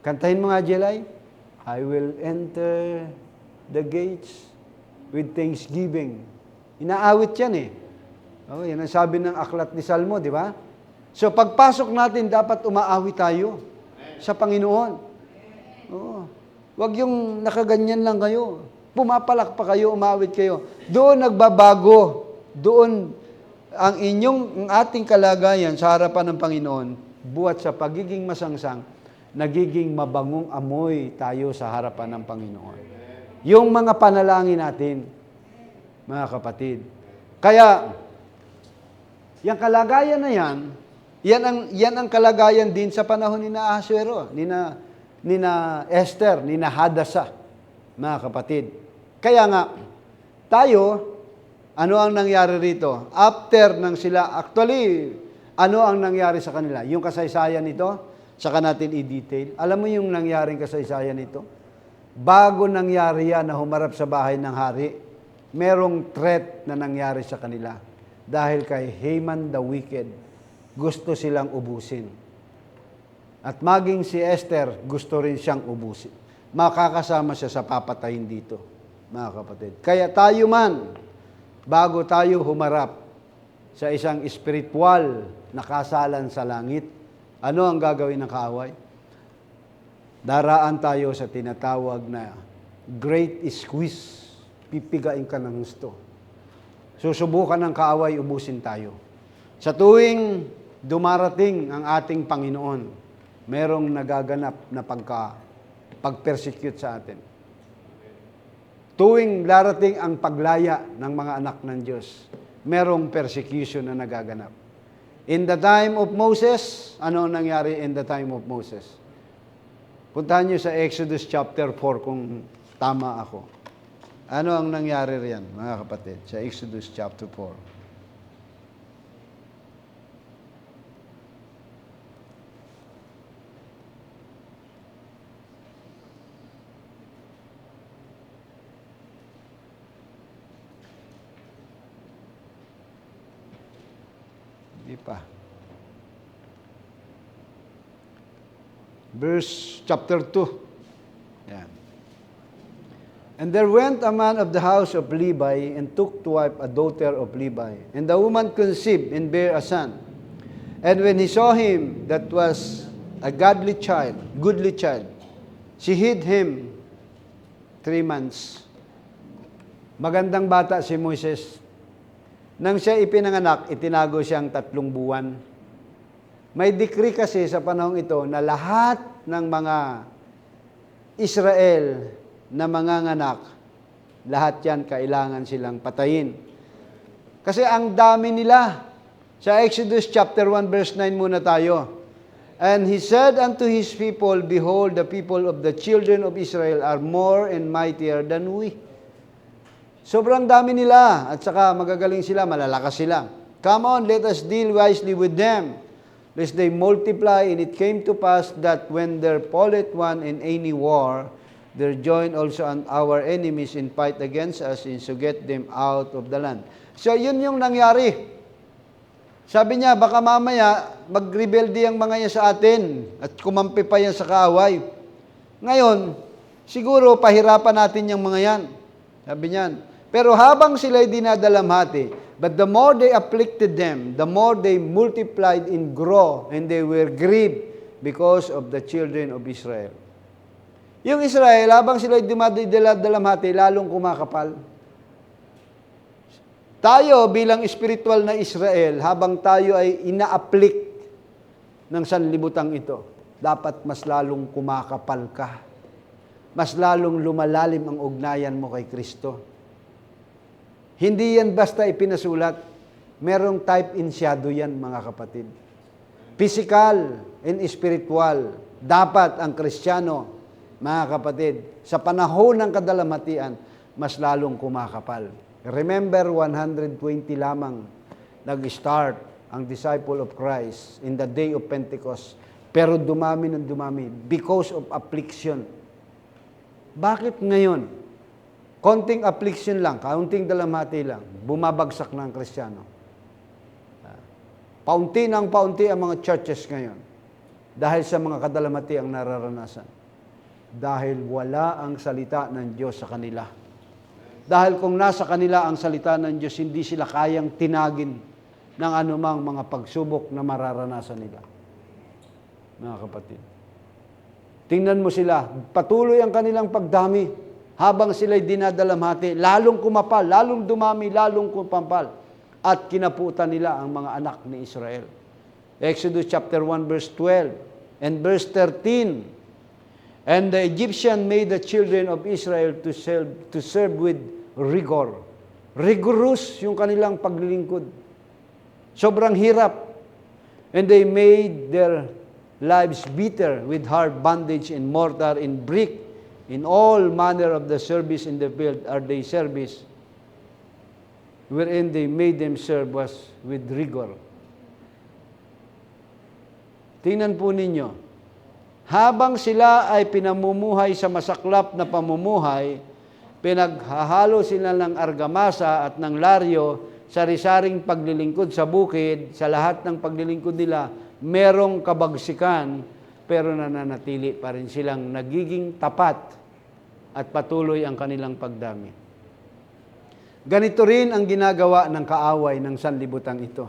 S1: Kantahin mo nga, Jelay. I will enter the gates with thanksgiving. Inaawit yan eh. Yan ang sabi ng aklat ni Salmo, di ba? So pagpasok natin, dapat umaawit tayo sa Panginoon. Huwag yung nakaganyan lang kayo. Pumapalak pa kayo, umawit kayo. Doon nagbabago. Doon ang ating kalagayan sa harapan ng Panginoon, buhat sa pagiging masangsang, nagiging mabangong amoy tayo sa harapan ng Panginoon. Yung mga panalangin natin, mga kapatid. Kaya, yung kalagayan na yan ang kalagayan din sa panahon ni Ahasuero, ni Esther, ni Hadasa, mga kapatid. Kaya nga, tayo, ano ang nangyari rito? After nang sila, ano ang nangyari sa kanila? Yung kasaysayan nito, saka natin i-detail. Alam mo yung nangyaring kasaysayan nito? Bago nangyari yan na humarap sa bahay ng hari, merong threat na nangyari sa kanila. Dahil kay Haman the Wicked, gusto silang ubusin. At maging si Esther, gusto rin siyang ubusin. Makakasama siya sa papatayin dito, mga kapatid. Kaya tayo man, bago tayo humarap sa isang espiritual na kasalan sa langit, ano ang gagawin ng kaaway? Daraan tayo sa tinatawag na great squeeze. Pipigain ka ng gusto. Susubukan ng kaaway, ubusin tayo. Sa tuwing dumarating ang ating Panginoon, merong nagaganap na pag-persecute sa atin. Tuwing darating ang paglaya ng mga anak ng Diyos, merong persecution na nagaganap. In the time of Moses, ano ang nangyari in the time of Moses? Puntahan niyo sa Exodus chapter 4 kung tama ako. Ano ang nangyari riyan, mga kapatid, sa Exodus chapter 4? Hindi pa. Verse chapter 2. Yan. And there went a man of the house of Levi and took to wife a daughter of Levi. And the woman conceived and bare a son. And when he saw him that was a goodly child, she hid him 3 months. Magandang bata si Moises. Nang siya ipinanganak, itinago siyang 3 buwan. May decree kasi sa panahong ito na lahat ng mga Israel na manganganak, lahat yan kailangan silang patayin. Kasi ang dami nila. Sa Exodus chapter 1 verse 9 muna tayo. And he said unto his people, behold, the people of the children of Israel are more and mightier than we. Sobrang dami nila at saka magagaling sila, malalakas sila. Come on, let us deal wisely with them, lest they multiply. And it came to pass that when there falleth one in any war, there join also our enemies in fight against us, and so get them out of the land. So yun yung nangyari. Sabi niya, baka mamaya mag-rebelde ang mga yan sa atin at kumampi pa yan sa kaaway. Ngayon, siguro pahirapan natin yung mga yan. Sabi niyan. Pero habang sila'y dinadalamhati, but the more they afflicted them, the more they multiplied in grow, and they were grieved because of the children of Israel. Yung Israel, habang sila'y dinadalamhati, lalong kumakapal. Tayo bilang spiritual na Israel, habang tayo ay ina-afflict ng sanlibutan ito, dapat mas lalong kumakapal ka. Mas lalong lumalalim ang ugnayan mo kay Kristo. Hindi yan basta ipinasulat. Merong type in shadow yan, mga kapatid. Physical and spiritual. Dapat ang Kristiyano, mga kapatid, sa panahon ng kadalamhatian, mas lalong kumakapal. Remember, 120 lamang nag-start ang disciple of Christ in the day of Pentecost. Pero dumami ng dumami because of affliction. Bakit ngayon? Konting affliction lang, kaunting dalamhati lang, bumabagsak na ang Kristiyano. Paunti ng paunti ang mga churches ngayon dahil sa mga kadalamhati ang nararanasan. Dahil wala ang salita ng Diyos sa kanila. Dahil kung nasa kanila ang salita ng Diyos, hindi sila kayang tinagin ng anumang mga pagsubok na mararanasan nila. Mga kapatid. Tingnan mo sila, patuloy ang kanilang pagdami. Habang sila'y dinadalamhati, lalong kumapal, lalong dumami, lalong kumpampal. At kinaputan nila ang mga anak ni Israel. Exodus chapter 1 verse 12 and verse 13. And the Egyptian made the children of Israel to serve with rigor. Rigorous yung kanilang paglilingkod. Sobrang hirap. And they made their lives bitter with hard bondage and mortar and brick. In all manner of the service in the field are they service, wherein they made them serve was with rigor. Tingnan po ninyo, habang sila ay pinamumuhay sa masaklap na pamumuhay, pinaghahalo sila ng argamasa at ng laryo, sari-saring paglilingkod sa bukid, sa lahat ng paglilingkod nila, merong kabagsikan, pero nananatili pa rin silang nagiging tapat at patuloy ang kanilang pagdami. Ganito rin ang ginagawa ng kaaway ng sanlibutan ito.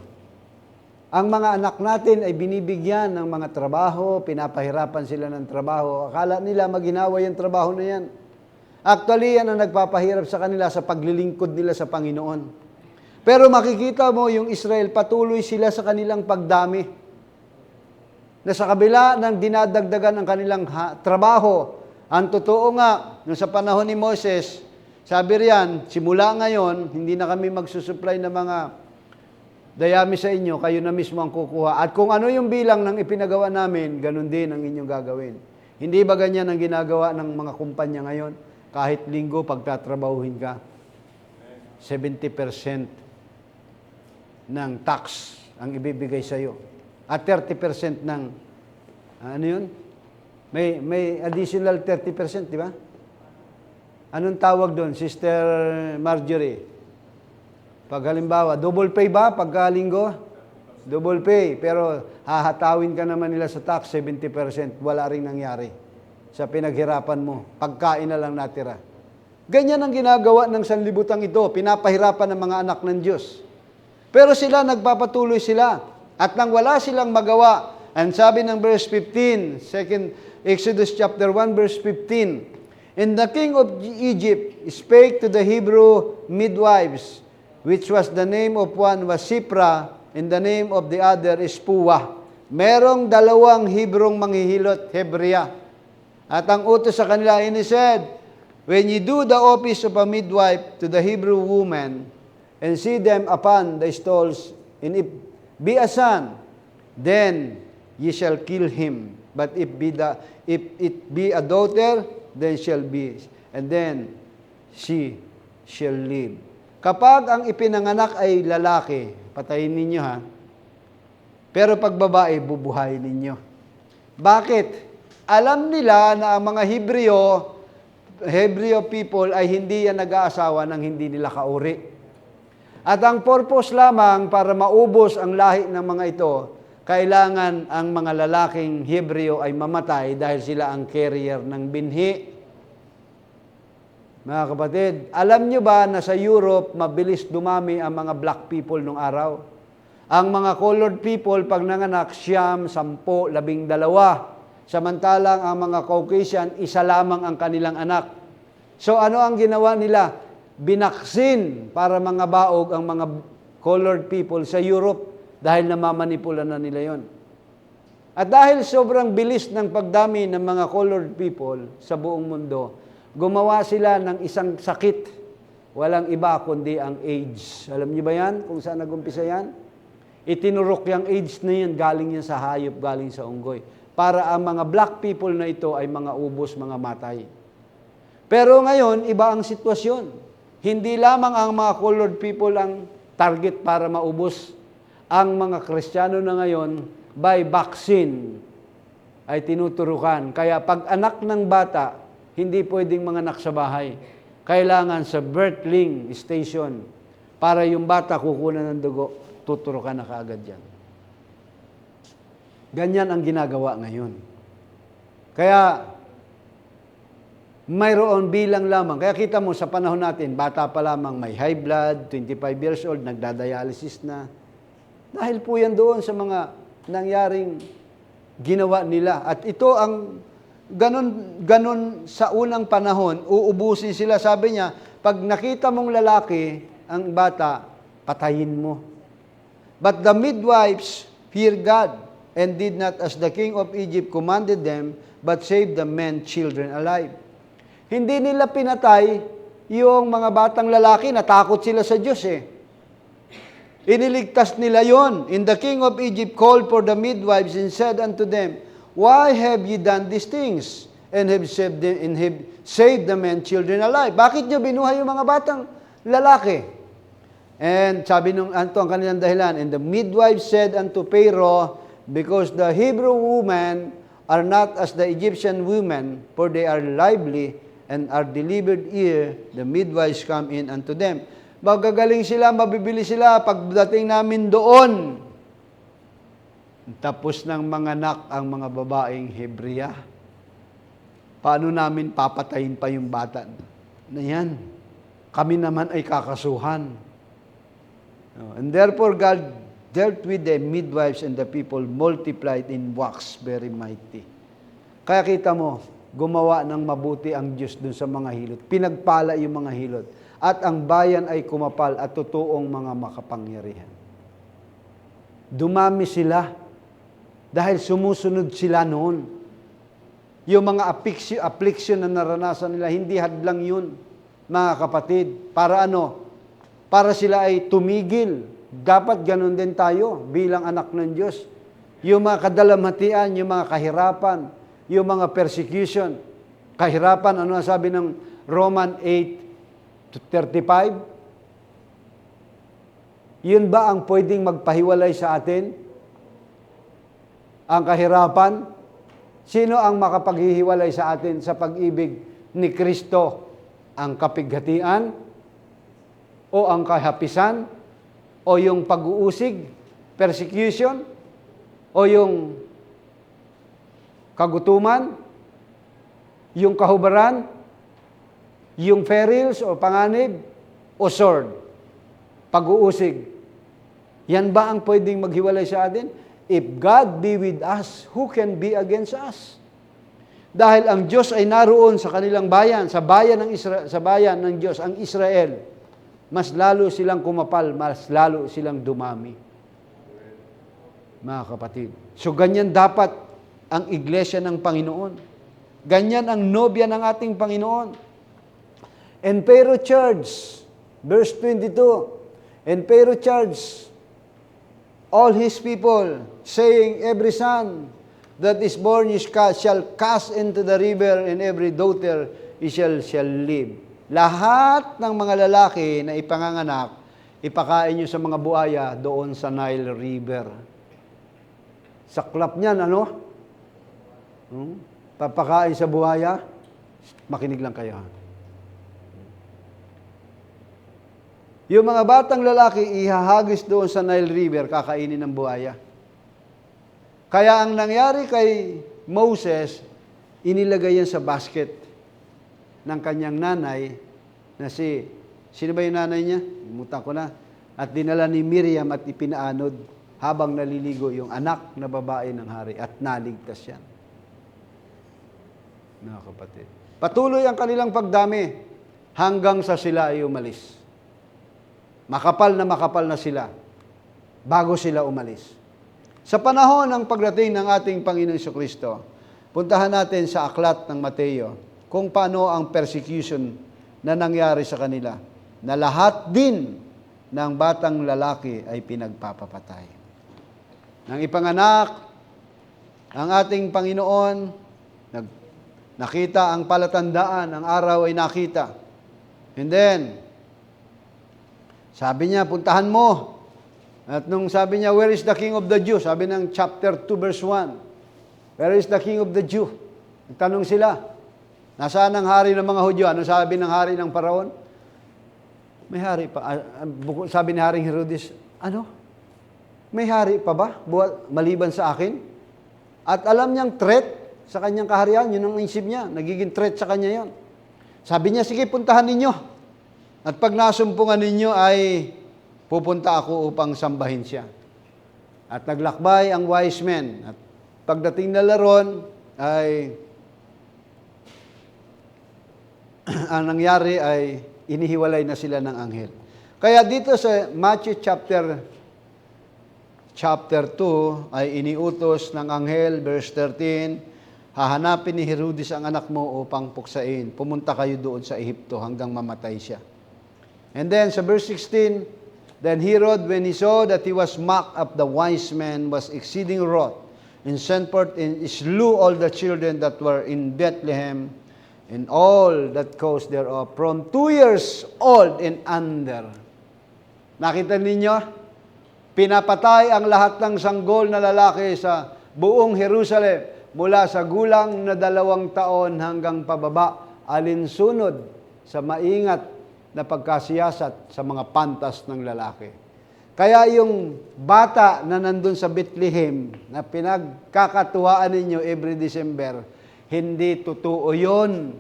S1: Ang mga anak natin ay binibigyan ng mga trabaho, pinapahirapan sila ng trabaho. Akala nila maginhawa yung trabaho na yan. Actually, yan ang nagpapahirap sa kanila sa paglilingkod nila sa Panginoon. Pero makikita mo yung Israel, patuloy sila sa kanilang pagdami. na sa kabila ng dinadagdagan ng kanilang trabaho, ang totoo nga, nung sa panahon ni Moses, sabi riyan, simula ngayon, hindi na kami magsusupply ng mga dayami sa inyo, kayo na mismo ang kukuha. At kung ano yung bilang ng ipinagawa namin, ganun din ang inyong gagawin. Hindi ba ganyan ang ginagawa ng mga kumpanya ngayon? Kahit linggo, pagtatrabahuhin ka, 70% ng tax ang ibibigay sa iyo. At 30% ng, ano yun? May additional 30%, di ba? Anong tawag doon, Sister Marjorie? Pag halimbawa, double pay ba pagka linggo? Double pay. Pero hahatawin ka naman nila sa tax, 70%. Wala ring nangyari sa pinaghirapan mo. Pagkain na lang natira. Ganyan ang ginagawa ng sanlibutang ito. Pinapahirapan ng mga anak ng Diyos. Pero sila, nagpapatuloy sila. At nang wala silang magawa, and sabi ng verse 15, Exodus chapter 1, verse 15, And the king of Egypt spake to the Hebrew midwives, which was the name of one was Sipra, and the name of the other is Puah. Merong dalawang Hebrong manghihilot, Hebrea. At ang utos sa kanila, and he said, When you do the office of a midwife to the Hebrew woman, and see them upon the stalls, and if be a son, then ye shall kill him. But if it be a daughter, then shall be, and then she shall live. Kapag ang ipinanganak ay lalaki, patayin ninyo ha. Pero pag babae, bubuhayin ninyo. Bakit? Alam nila na ang mga Hebreo people ay hindi yan nag-aasawa ng hindi nila kauri. At ang purpose lamang para maubos ang lahi ng mga ito, kailangan ang mga lalaking Hebreo ay mamatay dahil sila ang carrier ng binhi. Mga kapatid, alam nyo ba na sa Europe, mabilis dumami ang mga black people nung araw? Ang mga colored people, pag nanganak, 9, 10, 12. Samantalang ang mga Caucasian, isa lamang ang kanilang anak. So ano ang ginawa nila? Binaksin para mga baog ang mga colored people sa Europe dahil namamanipula na nila yon. At dahil sobrang bilis ng pagdami ng mga colored people sa buong mundo, gumawa sila ng isang sakit. Walang iba kundi ang AIDS. Alam niyo ba yan? Kung saan nag-umpisa yan? Itinurok yung AIDS na yan, galing yan sa hayop, galing sa unggoy. Para ang mga black people na ito ay mga ubos, mga matay. Pero ngayon, iba ang sitwasyon. Hindi lamang ang mga colored people ang target para maubos. Ang mga Kristiyano na ngayon, by vaccine, ay tinuturukan. Kaya pag anak ng bata, hindi pwedeng manganak sa bahay. Kailangan sa birthing station para yung bata kukunan ng dugo, tuturukan na kaagad yan. Ganyan ang ginagawa ngayon. Kaya, mayroon bilang lamang. Kaya kita mo sa panahon natin, bata pa lamang may high blood, 25 years old, nagdadialysis na. Dahil po yan doon sa mga nangyaring ginawa nila. At ito ang ganun sa unang panahon, uubusin sila. Sabi niya, pag nakita mong lalaki, ang bata, patayin mo. But the midwives feared God and did not as the king of Egypt commanded them, but saved the men, children alive. Hindi nila pinatay yung mga batang lalaki, natakot sila sa Diyos eh. Iniligtas nila yon. And the king of Egypt called for the midwives and said unto them, Why have ye done these things? And have saved the men, children alive. Bakit nyo binuhay yung mga batang lalaki? And sabi nung anto ang kanilang dahilan, and the midwives said unto Pharaoh, Because the Hebrew women are not as the Egyptian women, for they are lively and are delivered ere the midwives come in unto them. Magagaling sila, mabibili sila pagdating namin doon. Tapos ng mga anak ang mga babaeng Hebrea. Paano namin papatayin pa yung bata na yan? Kami naman ay kakasuhan. And therefore God dealt with the midwives and the people multiplied in wax very mighty. Kaya kita mo, gumawa ng mabuti ang Diyos dun sa mga hilot. Pinagpala yung mga hilot. At ang bayan ay kumapal at totoong mga makapangyarihan. Dumami sila Dahil sumusunod sila noon. Yung mga affliction na naranasan nila, hindi hadlang yun, mga kapatid. Para ano? Para sila ay tumigil. Dapat ganun din tayo bilang anak ng Diyos. Yung mga kadalamhatian, yung mga kahirapan, yung mga persecution. Kahirapan, ano ang sabi ng Roman 8:35? Yun ba ang pwedeng magpahiwalay sa atin? Ang kahirapan? Sino ang makapaghihiwalay sa atin sa pag-ibig ni Kristo? Ang kapighatian? O ang kahapisan? O yung pag-uusig? Persecution? O yung kagutuman? Yung kahubaran? Yung perils o panganib? O sword? Pag-uusig? Yan ba ang pwedeng maghiwalay sa atin? If God be with us, who can be against us? Dahil ang Diyos ay naroon sa kanilang bayan, sa bayan ng Diyos, ang Israel, mas lalo silang kumapal, mas lalo silang dumami. Mga kapatid. So ganyan dapat ang iglesia ng Panginoon. Ganyan ang nobya ng ating Panginoon. And pero church, verse 22, and pero church, all His people, saying, every son that is born shall cast into the river, and every daughter shall live. Lahat ng mga lalaki na ipanganganak, ipakain nyo sa mga buhaya doon sa Nile River. Saklap niyan, ano? Papakain sa buhaya? Makinig lang kayo. Yung mga batang lalaki, ihahagis doon sa Nile River, kakainin ng buhaya. Kaya ang nangyari kay Moses, inilagay yan sa basket ng kanyang nanay, na sino ba yung nanay niya? Imutan ko na. At dinala ni Miriam at ipinaanod habang naliligo yung anak na babae ng hari, at naligtas yan. Mga kapatid. Patuloy ang kanilang pagdami hanggang sa sila ay umalis. Makapal na sila bago sila umalis. Sa panahon ng pagdating ng ating Panginoon Jesucristo, puntahan natin sa aklat ng Mateo kung paano ang persecution na nangyari sa kanila, na lahat din ng batang lalaki ay pinagpapapatay. Nang ipanganak ang ating Panginoon, nakita ang palatandaan, ang araw ay nakita. And then, sabi niya, puntahan mo. At nung sabi niya, where is the King of the Jews? Sabi ng chapter 2 verse 1. Where is the King of the Jews? Nagtanong sila, nasaan ang hari ng mga Hudyo? Ano sabi ng hari ng Paraon? May hari pa. Sabi ni Haring Herodes, ano? May hari pa ba? Maliban sa akin? At alam niyang threat sa kanyang kaharian, yun ang isip niya. Nagiging threat sa kanya yon. Sabi niya, sige, puntahan ninyo. At pag nasumpungan ninyo ay pupunta ako upang sambahin siya. At naglakbay ang wise men. At pagdating na laron ay ang nangyari ay inihiwalay na sila ng anghel. Kaya dito sa Matthew chapter 2 ay iniutos ng anghel, verse 13, hahanapin ni Herodes ang anak mo upang puksain. Pumunta kayo doon sa Ehipto hanggang mamatay siya. And then sa verse 16, then Herod, when he saw that he was mocked of the wise men, was exceeding wroth, and sent forth and slew all the children that were in Bethlehem, and all that caused thereof, from 2 years old and under. Nakita ninyo? Pinapatay ang lahat ng sanggol na lalaki sa buong Jerusalem, mula sa gulang na 2 taon hanggang pababa, alinsunod sa maingat na pagkasiyasat sa mga pantas ng lalaki. Kaya yung bata na nandun sa Bethlehem, na pinagkakatuwaan ninyo every December, hindi totoo yun.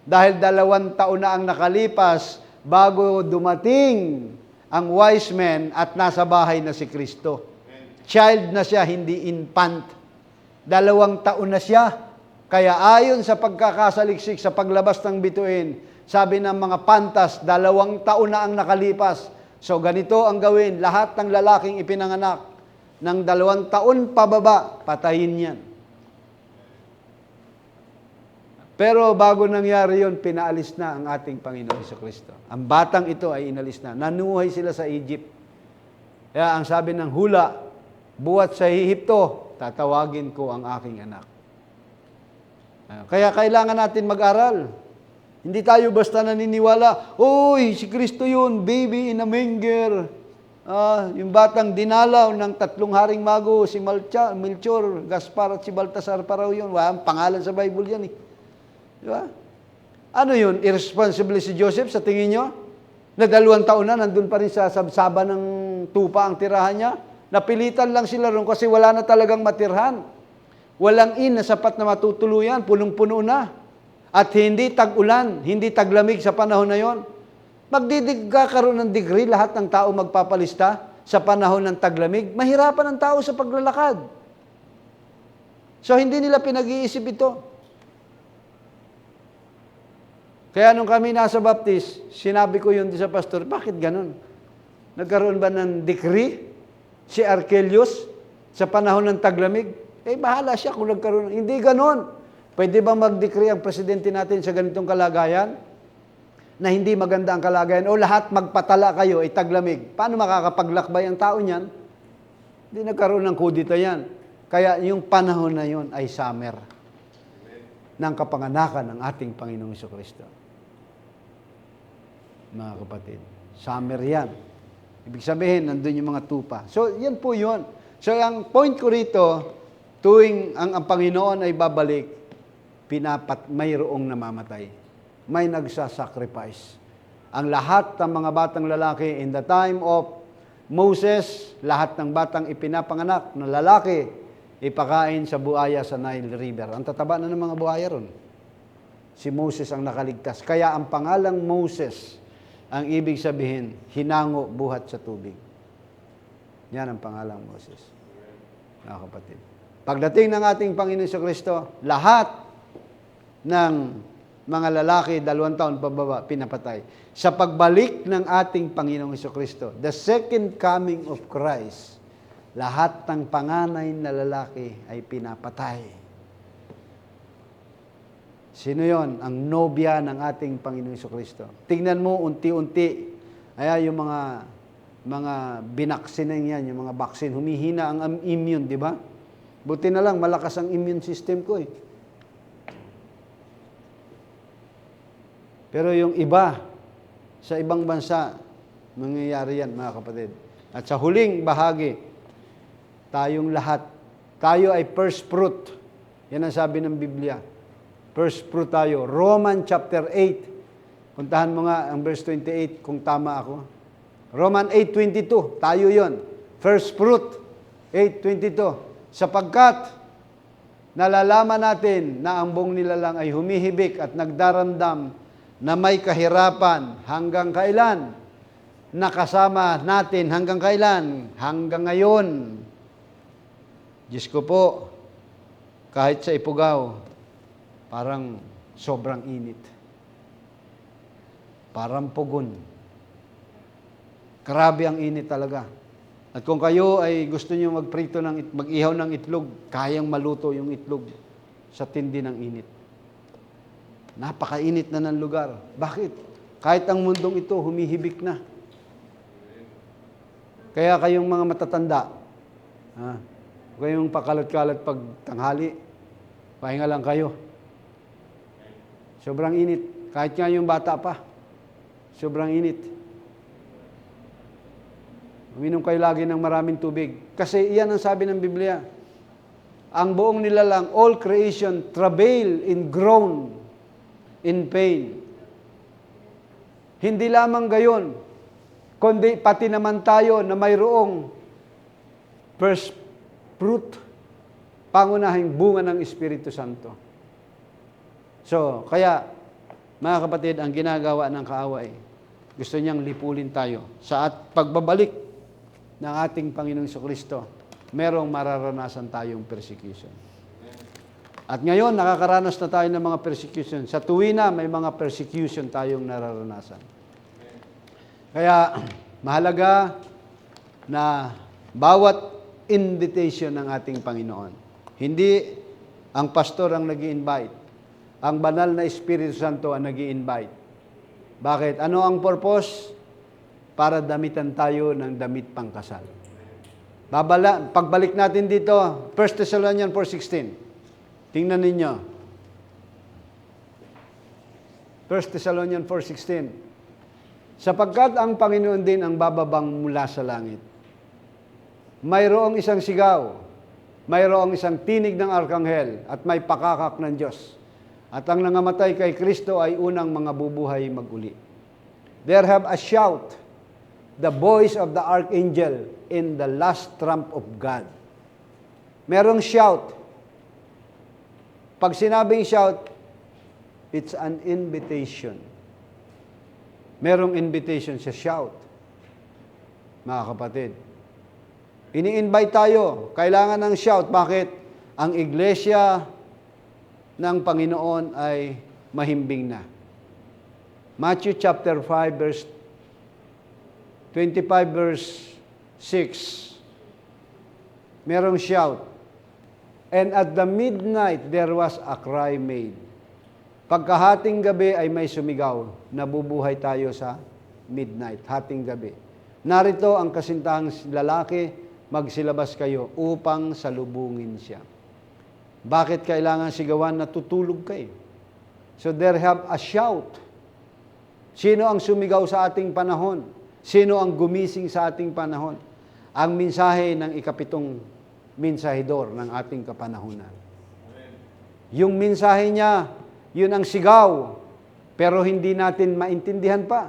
S1: Dahil 2 taon na ang nakalipas bago dumating ang wise men at nasa bahay na si Kristo. Child na siya, hindi infant. 2 taon na siya. Kaya ayon sa pagkakasaliksik sa paglabas ng bituin, sabi ng mga pantas, 2 taon na ang nakalipas. So ganito ang gawin, lahat ng lalaking ipinanganak ng 2 taon pababa, patayin yan. Pero bago nangyari yon, pinaalis na ang ating Panginoon Jesucristo. Ang batang ito ay inalis na. Nanuhay sila sa Egypt. Kaya ang sabi ng hula, buwat sa Ehipto, tatawagin ko ang aking anak. Kaya kailangan natin mag-aral. Hindi tayo basta naniniwala, "Uy, si Kristo yun, baby in a manger." Yung batang dinalaw ng 3 haring mago, si Melchor, Gaspar at si Baltasar pa raw yun. Ang pangalan sa Bible yan eh. Di ba? Ano yun? Irresponsible si Joseph sa tingin nyo? Na 2 taon na, nandun pa rin sa sabsaba ng tupa ang tirahan niya. Napilitan lang sila ron kasi wala na talagang matirhan. Walang na sapat na matutuluyan, punong-puno na. At hindi tag-ulan, hindi taglamig sa panahon na yon. Magkakaroon ng degree, lahat ng tao magpapalista sa panahon ng taglamig. Mahirapan ang tao sa paglalakad. So, hindi nila pinag-iisip ito. Kaya nung kami nasa baptist, sinabi ko yun sa pastor, bakit ganun? Nagkaroon ba ng decree si Archelaus sa panahon ng taglamig? Bahala siya kung nagkaroon. Hindi ganun. Pwede bang mag-decree ang presidente natin sa ganitong kalagayan? Na hindi maganda ang kalagayan o lahat magpatala kayo, taglamig. Paano makakapaglakbay ang tao niyan? Hindi nagkaroon ng kudita yan. Kaya yung panahon na yun ay summer ng kapanganakan ng ating Panginoong Jesucristo. Mga kapatid, summer yan. Ibig sabihin, nandun yung mga tupa. So, yan po yun. So, ang point ko rito, tuwing ang Panginoon ay babalik, mayroong namamatay. May nagsasacrifice. Ang lahat ng mga batang lalaki in the time of Moses, lahat ng batang ipinapanganak na lalaki, ipakain sa buhaya sa Nile River. Ang tataba na ng mga buhaya ron. Si Moses ang nakaligtas. Kaya ang pangalang Moses, ang ibig sabihin, hinango buhat sa tubig. Yan ang pangalang Moses. Mga kapatid. Pagdating ng ating Panginoon Jesucristo, lahat ng mga lalaki, 2 taon pababa, pinapatay. Sa pagbalik ng ating Panginoong Jesucristo, the second coming of Christ, lahat ng panganay na lalaki ay pinapatay. Sino yon? Ang nobya ng ating Panginoong Jesucristo. Tingnan mo, unti-unti, yung mga binaksinan yan, yung mga vaccine, humihina ang immune, di ba? Buti na lang, malakas ang immune system ko eh. Pero yung iba, sa ibang bansa, mangyayari yan, mga kapatid. At sa huling bahagi, tayong lahat, tayo ay first fruit. Yan ang sabi ng Biblia. First fruit tayo. Roman chapter 8. Puntahan mo nga ang verse 28 kung tama ako. Roman 8:22, tayo yon. First fruit, 8:22. Sapagkat nalalaman natin na ang buong nilalang ay humihibik at nagdaramdam na may kahirapan hanggang kailan? Nakasama natin hanggang kailan? Hanggang ngayon. Diyos ko po, kahit sa Ipugaw, parang sobrang init. Parang pugon. Grabe ang init talaga. At kung kayo ay gusto niyo mag-ihaw ng itlog, kayang maluto yung itlog sa tindi ng init. Napakainit na ng lugar. Bakit? Kahit ang mundong ito, humihibik na. Kaya kayong mga matatanda, kayong pakalat-kalat pag tanghali, pahinga lang kayo. Sobrang init. Kahit nga yung bata pa, sobrang init. Uminom kayo lagi ng maraming tubig. Kasi iyan ang sabi ng Biblia. Ang buong nilalang, all creation, travail in groan, in pain. Hindi lamang gayon, kundi pati naman tayo na mayroong first fruit, pangunahing bunga ng Espiritu Santo. So, kaya, mga kapatid, ang ginagawa ng kaaway, gusto niyang lipulin tayo. Sa pagbabalik ng ating Panginoong Jesucristo, merong mararanasan tayong persecution. At ngayon, nakakaranas na tayo ng mga persecution. Sa tuwina, may mga persecution tayong nararanasan. Kaya, mahalaga na bawat invitation ng ating Panginoon. Hindi ang pastor ang nag-i-invite. Ang banal na Espiritu Santo ang nag-i-invite. Bakit? Ano ang purpose? Para damitan tayo ng damit pangkasal. Pagbalik natin dito, 1 Thessalonians 4:16. Tingnan ninyo. 1 Thessalonians 4:16. Sapagkat ang Panginoon din ang bababang mula sa langit. Mayroong isang sigaw, mayroong isang tinig ng arkanghel, at may pakakak ng Diyos. At ang nangamatay kay Kristo ay unang mga bubuhay maguli. There have a shout, the voice of the archangel in the last trump of God. Merong shout. Pag sinabing shout, it's an invitation. Merong invitation sa shout. Mga kapatid, ini-invite tayo. Kailangan ng shout. Bakit? Ang iglesia ng Panginoon ay mahimbing na. Matthew chapter 5 verse 25 verse 6. Merong shout. And at the midnight there was a cry made. Pagkahating gabi ay may sumigaw. Nabubuhay tayo sa midnight, hating gabi. Narito ang kasintahang lalaki, magsilabas kayo upang salubungin siya. Bakit kailangan sigawan? Natutulog kayo. So there have a shout. Sino ang sumigaw sa ating panahon? Sino ang gumising sa ating panahon? Ang mensahe ng ikapitong mensahidor ng ating kapanahunan. Yung mensahe niya, yun ang sigaw, pero hindi natin maintindihan pa.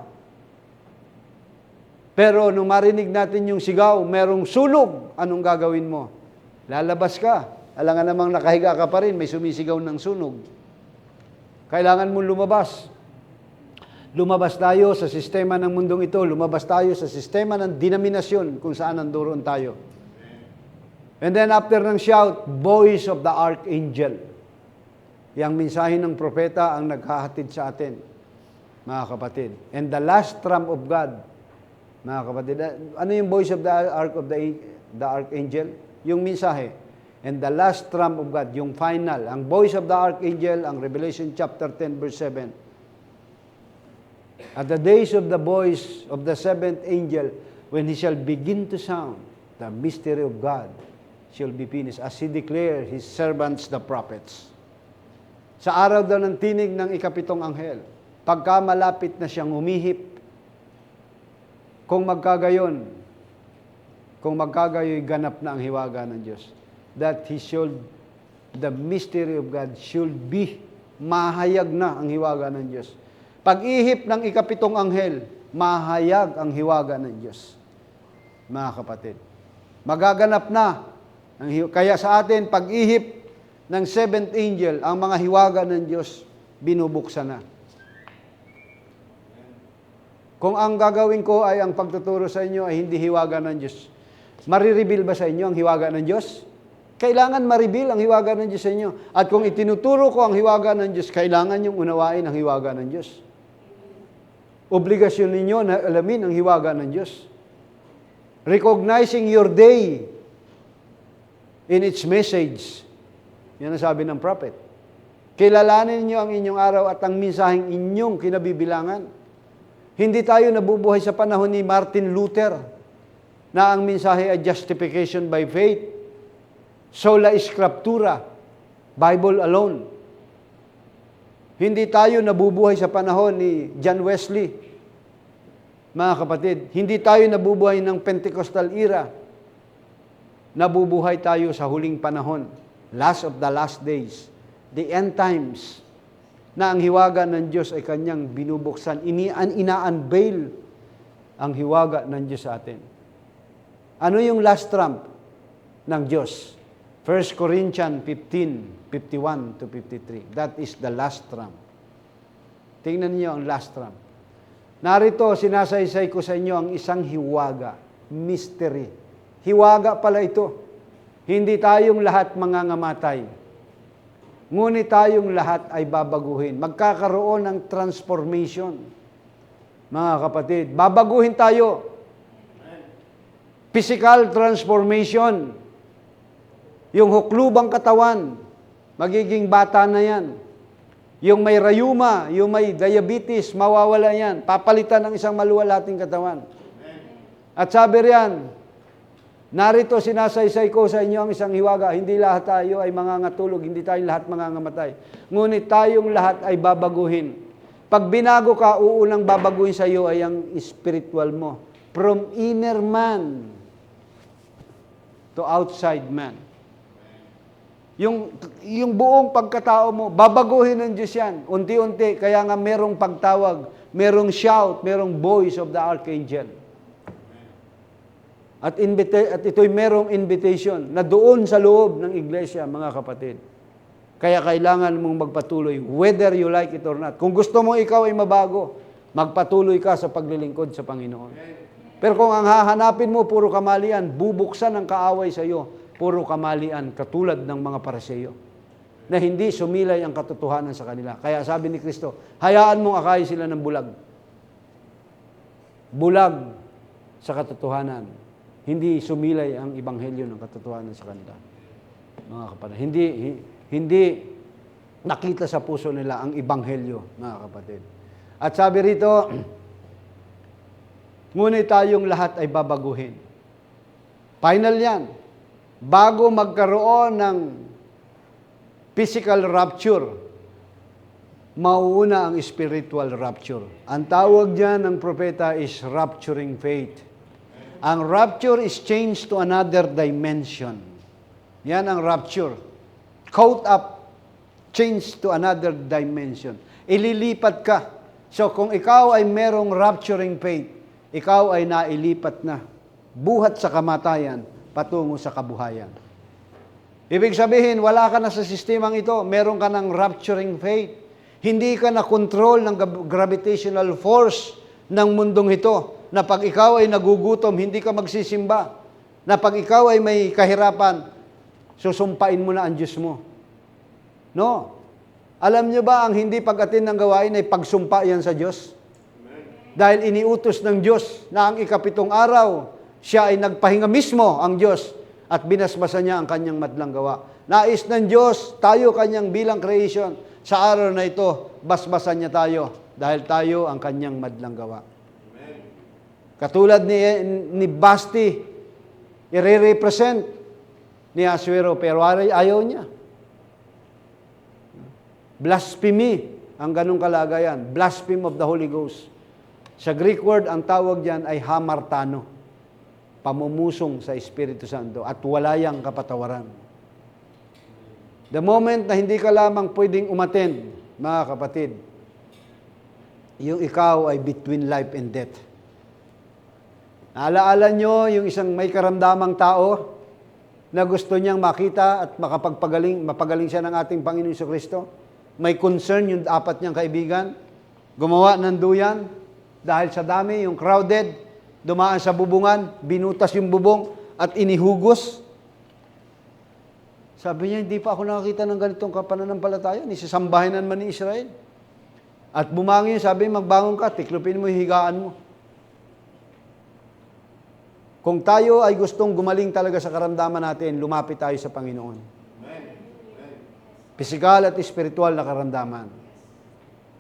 S1: Pero nung marinig natin yung sigaw, merong sunog, anong gagawin mo? Lalabas ka. Alam nga namang nakahiga ka pa rin, may sumisigaw ng sunog. Kailangan mong lumabas. Lumabas tayo sa sistema ng mundong ito. Lumabas tayo sa sistema ng denominasyon kung saan nandoon tayo. And then after ng shout, voice of the archangel. Yang mensahe ng propeta ang naghahatid sa atin, mga kapatid. And the last trump of God, mga kapatid. Ano yung voice of the archangel? Yung mensahe. And the last trump of God, yung final. Ang voice of the archangel, ang Revelation chapter 10 verse 7. At the days of the voice of the seventh angel, when he shall begin to sound, the mystery of God shall be finished, as he declared his servants the prophets. Sa araw daw ng tinig ng ikapitong anghel, pagka malapit na siyang humihip, kung magkagayoy ganap na ang hiwaga ng Diyos, that the mystery of God should be, mahayag na ang hiwaga ng Diyos. Pag-ihip ng ikapitong anghel, mahayag ang hiwaga ng Diyos. Mga kapatid, magaganap na. Kaya sa atin, pag-ihip ng seventh angel, ang mga hiwaga ng Diyos, binubuksan na. Kung ang gagawin ko ay ang pagtuturo sa inyo ay hindi hiwaga ng Diyos, marireveal ba sa inyo ang hiwaga ng Diyos? Kailangan ma-reveal ang hiwaga ng Diyos sa inyo. At kung itinuturo ko ang hiwaga ng Diyos, kailangan yung unawain ang hiwaga ng Diyos. Obligasyon ninyo na alamin ang hiwaga ng Diyos. Recognizing your day in its message. Yan ang sabi ng prophet. Kilalanin niyo ang inyong araw at ang mensaheng inyong kinabibilangan. Hindi tayo nabubuhay sa panahon ni Martin Luther na ang mensahe ay justification by faith, sola scriptura, Bible alone. Hindi tayo nabubuhay sa panahon ni John Wesley. Mga kapatid, hindi tayo nabubuhay ng Pentecostal era. Nabubuhay tayo sa huling panahon, last of the last days, the end times, na ang hiwaga ng Diyos ay kanyang binubuksan, ina-unveil ang hiwaga ng Diyos sa atin. Ano yung last trump ng Diyos? 1 Corinthians 15, 51 to 53. That is the last trump. Tingnan niyo ang last trump. Narito, sinasaysay ko sa inyo ang isang hiwaga, mystery. Hiwaga pala ito. Hindi tayong lahat mangangamatay. Ngunit tayong lahat ay babaguhin. Magkakaroon ng transformation. Mga kapatid, babaguhin tayo. Physical transformation. Yung huklubang katawan, magiging bata na yan. Yung may rayuma, yung may diabetes, mawawala yan. Papalitan ng isang maluwalating katawan. At sabi riyan, narito sinasaysay ko sa inyo ang isang hiwaga, hindi lahat tayo ay mangangatulog, hindi tayong lahat mangangamatay. Ngunit tayong lahat ay babaguhin. Pag binago ka, uunang babaguhin sa iyo ay ang spiritual mo. From inner man to outside man. Yung buong pagkatao mo, babaguhin ng Diyos yan. Unti-unti, kaya nga merong pagtawag, merong shout, merong voice of the archangel. At ito'y merong invitation na doon sa loob ng iglesia, mga kapatid. Kaya kailangan mong magpatuloy, whether you like it or not. Kung gusto mo ikaw ay mabago, magpatuloy ka sa paglilingkod sa Panginoon. Pero kung ang hahanapin mo, puro kamalian, bubuksan ang kaaway sa iyo, puro kamalian, katulad ng mga Pariseo, na hindi sumilay ang katotohanan sa kanila. Kaya sabi ni Kristo, hayaan mong akayin sila ng bulag. Bulag sa katotohanan. Hindi sumilay ang ebanghelyo ng katotohanan sa kanila. Mga kapatid, hindi nakita sa puso nila ang ebanghelyo, mga kapatid. At sabi rito, ngunit tayong lahat ay babaguhin. Final yan. Bago magkaroon ng physical rapture, mauuna ang spiritual rapture. Ang tawag diyan ng propeta is rapturing faith. Ang rapture is change to another dimension. Yan ang rapture. Caught up, change to another dimension. Ililipat ka. So kung ikaw ay merong rapturing faith, ikaw ay nailipat na. Buhat sa kamatayan, patungo sa kabuhayan. Ibig sabihin, wala ka na sa sistemang ito, meron ka ng rapturing faith. Hindi ka na control ng gravitational force ng mundong ito, na pag ikaw ay nagugutom, hindi ka magsisimba. Na pag ikaw ay may kahirapan, susumpain mo na ang Diyos mo. No. Alam nyo ba, ang hindi pag-atin ng gawain ay pagsumpa yan sa Diyos? Dahil iniutos ng Diyos na ang ikapitong araw, siya ay nagpahinga mismo ang Diyos at binasbasan niya ang kanyang madlang gawa. Nais ng Diyos, tayo kanyang bilang creation. Sa araw na ito, basbasan niya tayo dahil tayo ang kanyang madlang gawa. Amen. Katulad ni Basti, i-represent ni Asuero, pero ayaw niya. Blasphemy ang ganong kalagayan. Blasphemy of the Holy Ghost. Sa Greek word, ang tawag diyan ay hamartano. Pamumusong sa Espiritu Santo at wala yang kapatawaran. The moment na hindi ka lamang pwedeng umattend, mga kapatid, yung ikaw ay between life and death. Naalaala nyo yung isang may karamdamang tao na gusto niyang makita at mapagaling siya ng ating Panginoon Jesucristo? May concern yung apat niyang kaibigan, gumawa ng duyan dahil sa dami, yung crowded, dumaan sa bubungan, binutas yung bubong at inihugos. Sabi niya, hindi pa ako nakakita ng ganitong kapananampalataya. Nisisambahin naman ni Israel. At bumangin, sabi, magbangon ka, tiklupin mo yung higaan mo. Kung tayo ay gustong gumaling talaga sa karamdaman natin, lumapit tayo sa Panginoon. Pisikal at espiritual na karamdaman.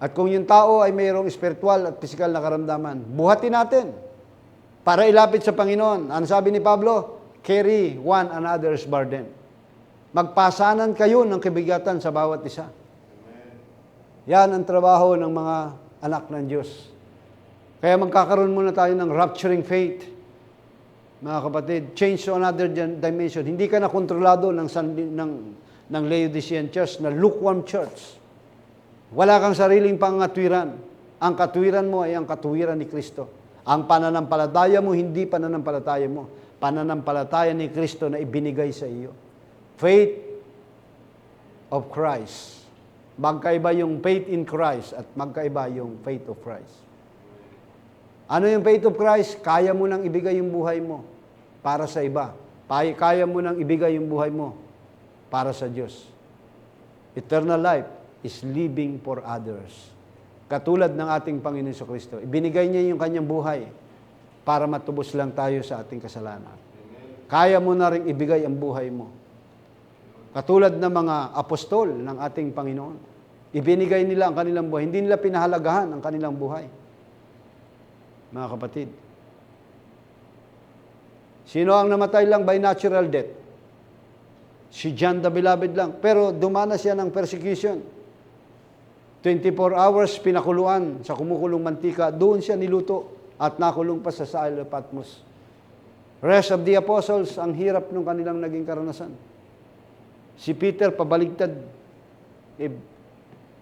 S1: At kung yung tao ay mayroong espiritual at pisikal na karamdaman, buhatin natin para ilapit sa Panginoon. Ano sabi ni Pablo? Carry one another's burden. Magpasanan kayo ng kabigatan sa bawat isa. Yan ang trabaho ng mga anak ng Diyos. Kaya magkakaroon muna tayo ng rapturing faith. Mga kapatid, change to another dimension. Hindi ka na kontrolado ng Laodicean church, na lukewarm church. Wala kang sariling pangatwiran. Ang katwiran mo ay ang katwiran ni Kristo. Ang pananampalataya mo, hindi pananampalataya mo. Pananampalataya ni Kristo na ibinigay sa iyo. Faith of Christ. Magkaiba yung faith in Christ at magkaiba yung faith of Christ. Ano yung faith of Christ? Kaya mo nang ibigay yung buhay mo para sa iba. Kaya mo nang ibigay yung buhay mo para sa Diyos. Eternal life is living for others. Katulad ng ating Panginoon Jesucristo. Ibinigay niya yung kanyang buhay para matubos lang tayo sa ating kasalanan. Kaya mo na rin ibigay ang buhay mo Katulad ng mga apostol ng ating Panginoon. Ibinigay nila ang kanilang buhay. Hindi nila pinahalagahan ang kanilang buhay. Mga kapatid. Sino ang namatay lang by natural death? Si John the Beloved lang. Pero dumanas siya ng persecution. 24 hours pinakuluan sa kumukulong mantika. Doon siya niluto at nakulong pa sa Isle of Patmos. Rest of the apostles, ang hirap ng kanilang naging karanasan. Si Peter, pabaligtad,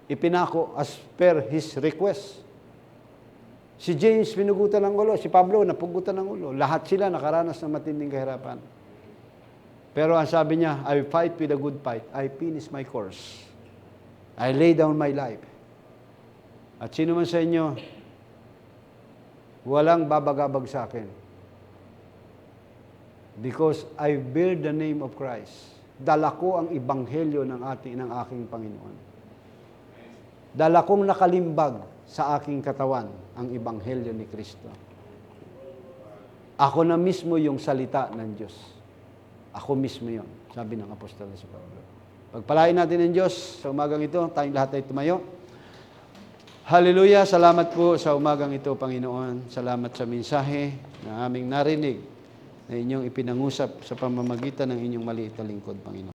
S1: ipinako as per his request. Si James, pinugutan ng ulo. Si Pablo, napugutan ng ulo. Lahat sila nakaranas ng matinding kahirapan. Pero ang sabi niya, I fight with a good fight. I finish my course. I lay down my life. At sino man sa inyo, walang babagabag sa akin. Because I bear the name of Christ. Dala ko ang ibanghelyo ng aking Panginoon. Dala kong nakalimbag sa aking katawan ang ibanghelyo ni Kristo. Ako na mismo yung salita ng Diyos. Ako mismo yon, sabi ng apostol na si Pablo. Pagpalain natin ng Diyos sa umagang ito, tayong lahat ay tumayo. Hallelujah! Salamat po sa umagang ito, Panginoon. Salamat sa mensahe na aming narinig na inyong ipinangusap sa pamamagitan ng inyong maliit na lingkod, Panginoon.